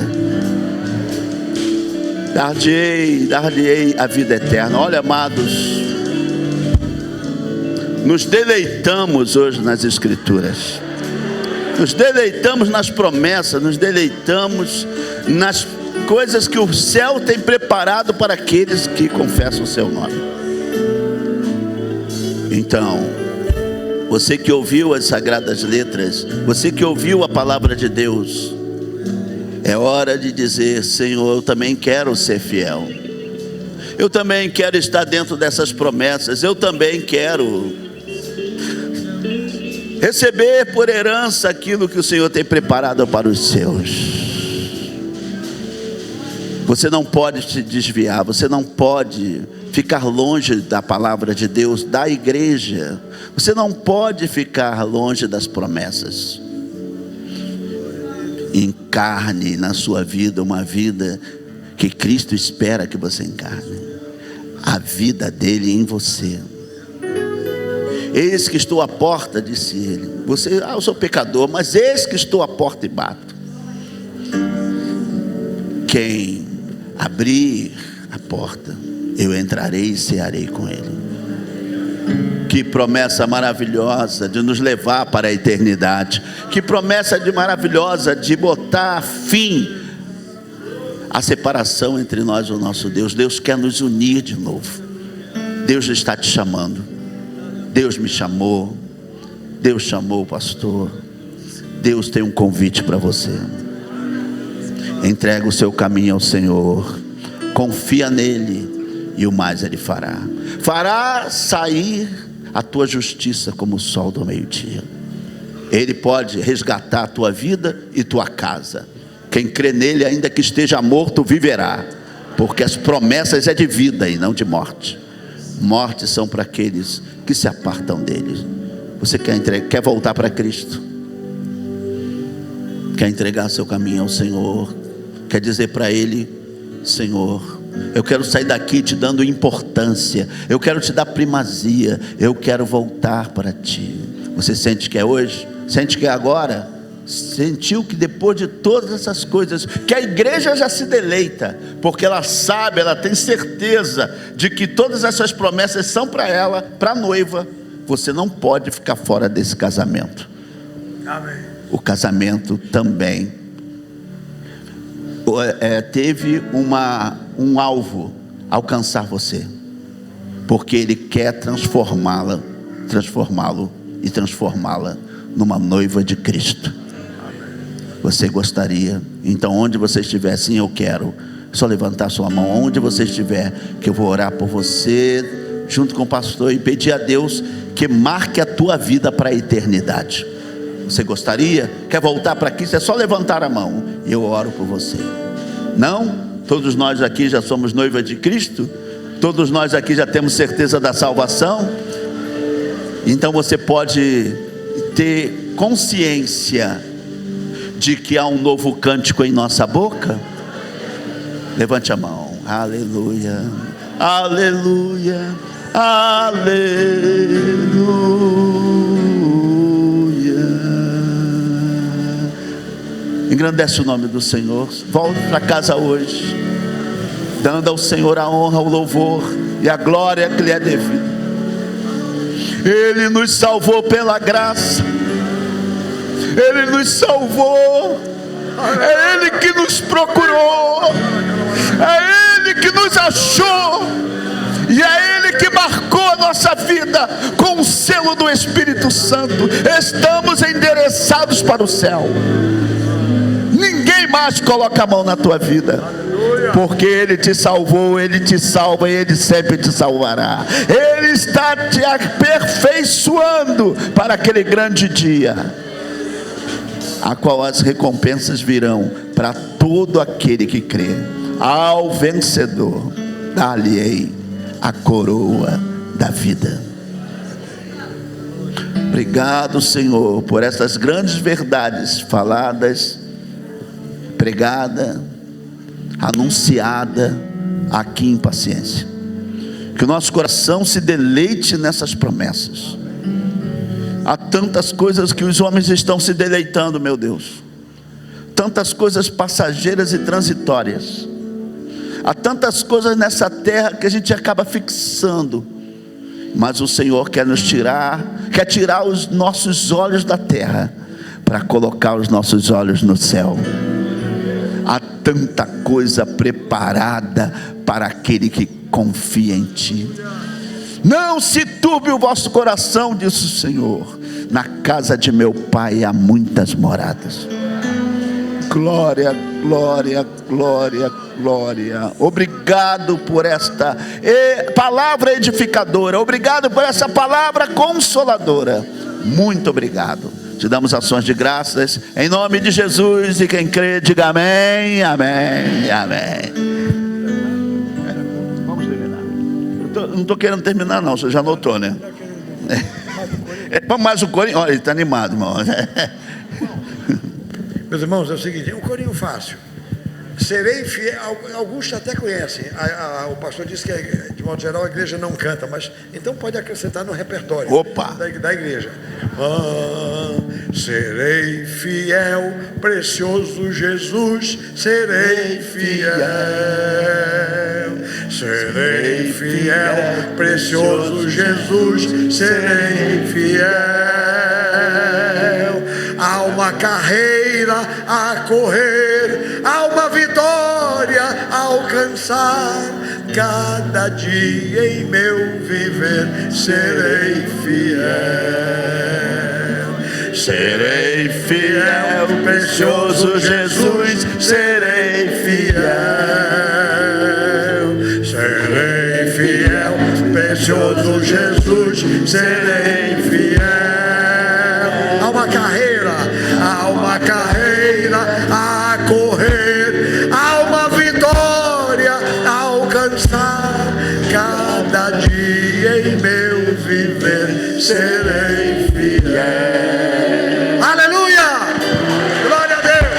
Speaker 1: Dar-lhe-ei a vida eterna. Olha, amados, nos deleitamos hoje nas Escrituras, nos deleitamos nas promessas, nos deleitamos nas coisas que o céu tem preparado para aqueles que confessam o seu nome. Então, você que ouviu as sagradas letras, você que ouviu a palavra de Deus, é hora de dizer: Senhor, eu também quero ser fiel, eu também quero estar dentro dessas promessas, eu também quero receber por herança aquilo que o Senhor tem preparado para os seus. Você não pode se desviar, você não pode ficar longe da palavra de Deus, da igreja. Você não pode ficar longe das promessas. Encarne na sua vida uma vida que Cristo espera que você encarne. A vida dele em você. Eis que estou à porta, disse ele. Você, eu sou pecador, mas eis que estou à porta e bato. Quem abrir a porta, eu entrarei e cearei com ele. Que promessa maravilhosa de nos levar para a eternidade. Que promessa maravilhosa de botar fim à separação entre nós e o nosso Deus. Deus quer nos unir de novo. Deus está te chamando. Deus me chamou. Deus chamou o pastor. Deus tem um convite para você. Entrega o seu caminho ao Senhor. Confia nele e o mais ele fará. Fará sair a tua justiça como o sol do meio-dia. Ele pode resgatar a tua vida e tua casa. Quem crê nele, ainda que esteja morto, viverá. Porque as promessas é de vida e não de morte. Morte são para aqueles que se apartam dele. Você quer voltar para Cristo? Quer entregar seu caminho ao Senhor? Quer dizer para ele: Senhor, eu quero sair daqui te dando importância, eu quero te dar primazia, eu quero voltar para ti. Você sente que é hoje? Sente que é agora? Sentiu que depois de todas essas coisas, que a igreja já se deleita, porque ela sabe, ela tem certeza de que todas essas promessas são para ela, para a noiva. Você não pode ficar fora desse casamento. Amém. O casamento também teve um alvo: alcançar você, porque ele quer transformá-lo e transformá-la numa noiva de Cristo. Você gostaria? Então, onde você estiver, sim, eu quero. Só levantar sua mão onde você estiver, que eu vou orar por você junto com o pastor e pedir a Deus que marque a tua vida para a eternidade. Você gostaria? Quer voltar para Cristo? É só levantar a mão e eu oro por você. Não? Todos nós aqui já somos noiva de Cristo? Todos nós aqui já temos certeza da salvação? Então você pode ter consciência de que há um novo cântico em nossa boca? Levante a mão. Aleluia, aleluia, aleluia. Engrandece o nome do Senhor. Volte para casa hoje, dando ao Senhor a honra, o louvor e a glória que lhe é devida. Ele nos salvou pela graça. Ele nos salvou. É Ele que nos procurou. É Ele que nos achou. E é Ele que marcou a nossa vida com o selo do Espírito Santo. Estamos endereçados para o céu. Ninguém mais coloca a mão na tua vida, porque Ele te salvou, Ele te salva e Ele sempre te salvará. Ele está te aperfeiçoando para aquele grande dia, a qual as recompensas virão para todo aquele que crê. Ao vencedor dar-lhe-ei a coroa da vida. Obrigado, Senhor, por essas grandes verdades faladas, pregada, anunciada aqui em Paciência. Que o nosso coração se deleite nessas promessas. Há tantas coisas que os homens estão se deleitando, meu Deus. Tantas coisas passageiras e transitórias. Há tantas coisas nessa terra que a gente acaba fixando. Mas o Senhor quer tirar os nossos olhos da terra para colocar os nossos olhos no céu. Há tanta coisa preparada para aquele que confia em ti. Não se turbe o vosso coração, disse o Senhor. Na casa de meu Pai há muitas moradas. Glória, glória, glória, glória. Obrigado por esta palavra edificadora. Obrigado por essa palavra consoladora. Muito obrigado. Te damos ações de graças em nome de Jesus. E quem crê, diga amém, amém, amém. Vamos terminar. Não estou querendo terminar não, você já notou, né? Mas o corinho, olha, ele está animado, irmão.
Speaker 2: Meus irmãos, é o seguinte, um corinho fácil. Serei fiel, alguns até conhecem. O pastor disse que, de modo geral, a igreja não canta, mas então pode acrescentar no repertório.
Speaker 1: Opa.
Speaker 2: Da igreja. Serei fiel, precioso Jesus, serei fiel. Serei fiel, precioso Jesus, serei fiel. Há uma carreira a correr, há uma vitória a alcançar. Cada dia em meu viver serei fiel. Serei fiel, precioso Jesus, serei fiel. Serei fiel, precioso Jesus, serei fiel. Há uma carreira a correr, há uma vitória a alcançar. Cada dia em meu viver serei fiel. Aleluia! Glória a Deus!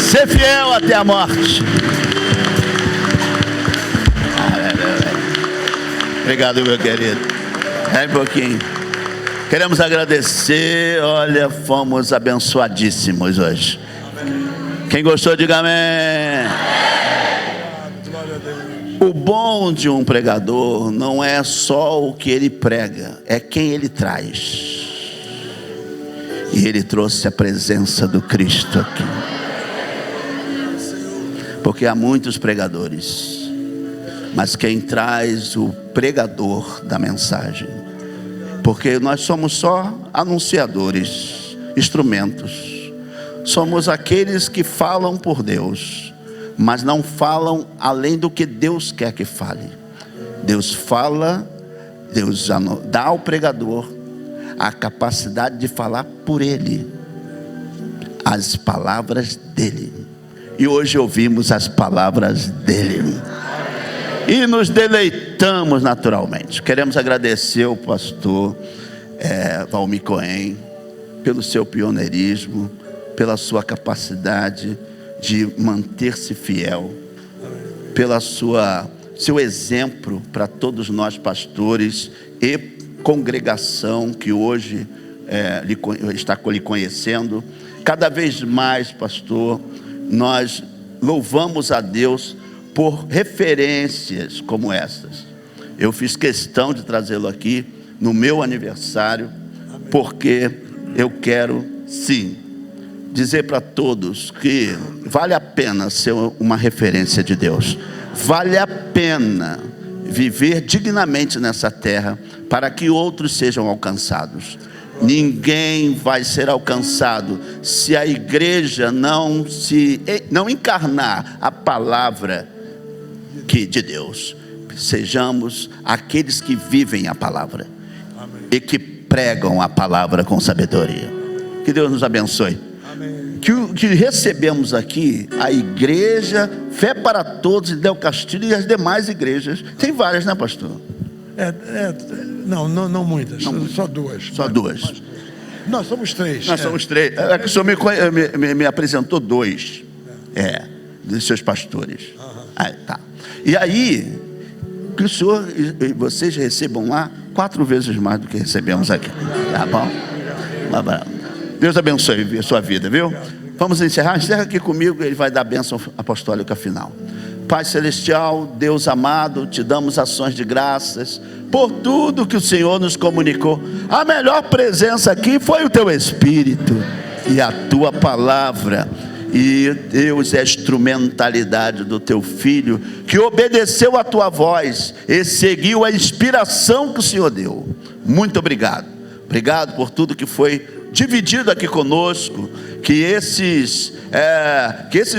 Speaker 1: Ser fiel até a morte. Obrigado, meu querido. Um pouquinho. Queremos agradecer. Olha, fomos abençoadíssimos hoje. Quem gostou, diga amém. O bom de um pregador não é só o que ele prega, é quem ele traz. E ele trouxe a presença do Cristo aqui. Porque há muitos pregadores, mas quem traz o pregador da mensagem, porque nós somos só anunciadores, instrumentos, somos aqueles que falam por Deus, mas não falam além do que Deus quer que fale. Deus fala, Deus dá ao pregador a capacidade de falar por ele, as palavras dele. E hoje ouvimos as palavras dele e nos deleitamos naturalmente. Queremos agradecer ao pastor Valmir Cohen pelo seu pioneirismo, pela sua capacidade de manter-se fiel, pela seu exemplo para todos nós pastores e congregação que hoje está lhe conhecendo. Cada vez mais, pastor, nós louvamos a Deus por referências como essas. Eu fiz questão de trazê-lo aqui no meu aniversário, porque eu quero sim dizer para todos que vale a pena ser uma referência de Deus, vale a pena viver dignamente nessa terra para que outros sejam alcançados. Ninguém vai ser alcançado se a igreja não encarnar a palavra de Deus. Sejamos aqueles que vivem a palavra. Amém. E que pregam a palavra com sabedoria. Que Deus nos abençoe. Amém. Que recebemos aqui a igreja Fé para Todos em Del Castilho e as demais igrejas. Tem várias, né, pastor?
Speaker 2: Não muitas, só duas.
Speaker 1: Só duas.
Speaker 2: Mas nós somos três.
Speaker 1: Nós somos três. É que o senhor me apresentou dois dos seus pastores. Aí, tá. E aí, que o senhor e vocês recebam lá 4 vezes mais do que recebemos aqui. Tá bom? Deus abençoe a sua vida, viu? Vamos encerrar. Encerra aqui comigo, ele vai dar a bênção apostólica final. Pai Celestial, Deus amado, te damos ações de graças por tudo que o Senhor nos comunicou. A melhor presença aqui foi o Teu Espírito e a Tua Palavra. E Deus, é a instrumentalidade do Teu Filho, que obedeceu a Tua voz e seguiu a inspiração que o Senhor deu. Muito obrigado. Obrigado por tudo que foi dividido aqui conosco, que esses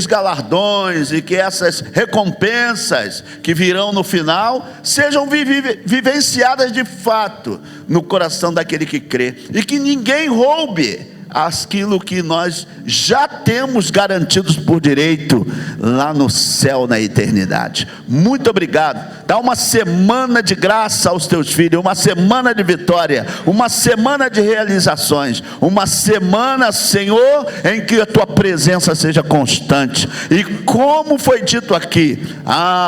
Speaker 1: galardões e que essas recompensas que virão no final sejam vivenciadas de fato no coração daquele que crê, e que ninguém roube aquilo que nós já temos garantidos por direito lá no céu, na eternidade. Muito obrigado. Dá uma semana de graça aos teus filhos, uma semana de vitória, uma semana de realizações, uma semana, Senhor, em que a tua presença seja constante. E como foi dito aqui,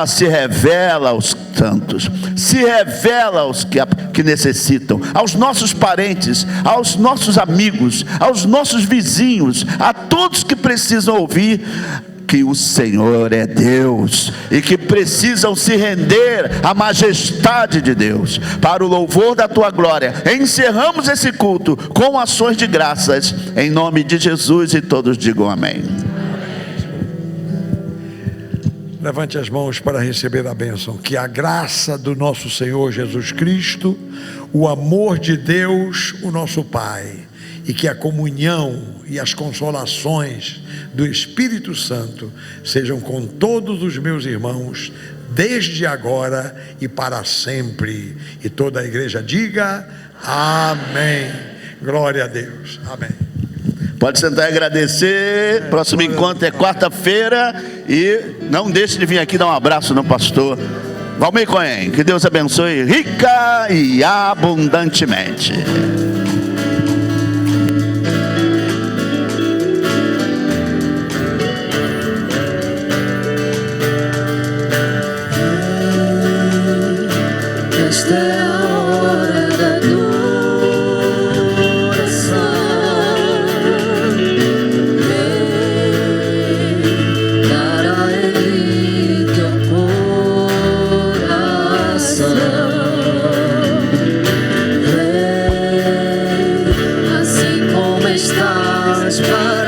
Speaker 1: se revela aos santos, se revela aos que necessitam, aos nossos parentes, aos nossos amigos, aos nossos vizinhos, a todos que precisam ouvir que o Senhor é Deus e que precisam se render à majestade de Deus. Para o louvor da tua glória, encerramos esse culto com ações de graças, em nome de Jesus, e todos digam amém.
Speaker 2: Levante as mãos para receber a bênção. Que a graça do nosso Senhor Jesus Cristo, o amor de Deus, o nosso Pai, e que a comunhão e as consolações do Espírito Santo sejam com todos os meus irmãos, desde agora e para sempre. E toda a igreja diga amém. Glória a Deus. Amém.
Speaker 1: Pode sentar e agradecer. Próximo encontro é quarta-feira. E não deixe de vir aqui dar um abraço no pastor Valmir Cohen. Que Deus abençoe rica e abundantemente.
Speaker 3: Esta é a hora da adoração. Vem dar alegria ao teu coração. Vem assim como estás, Pai.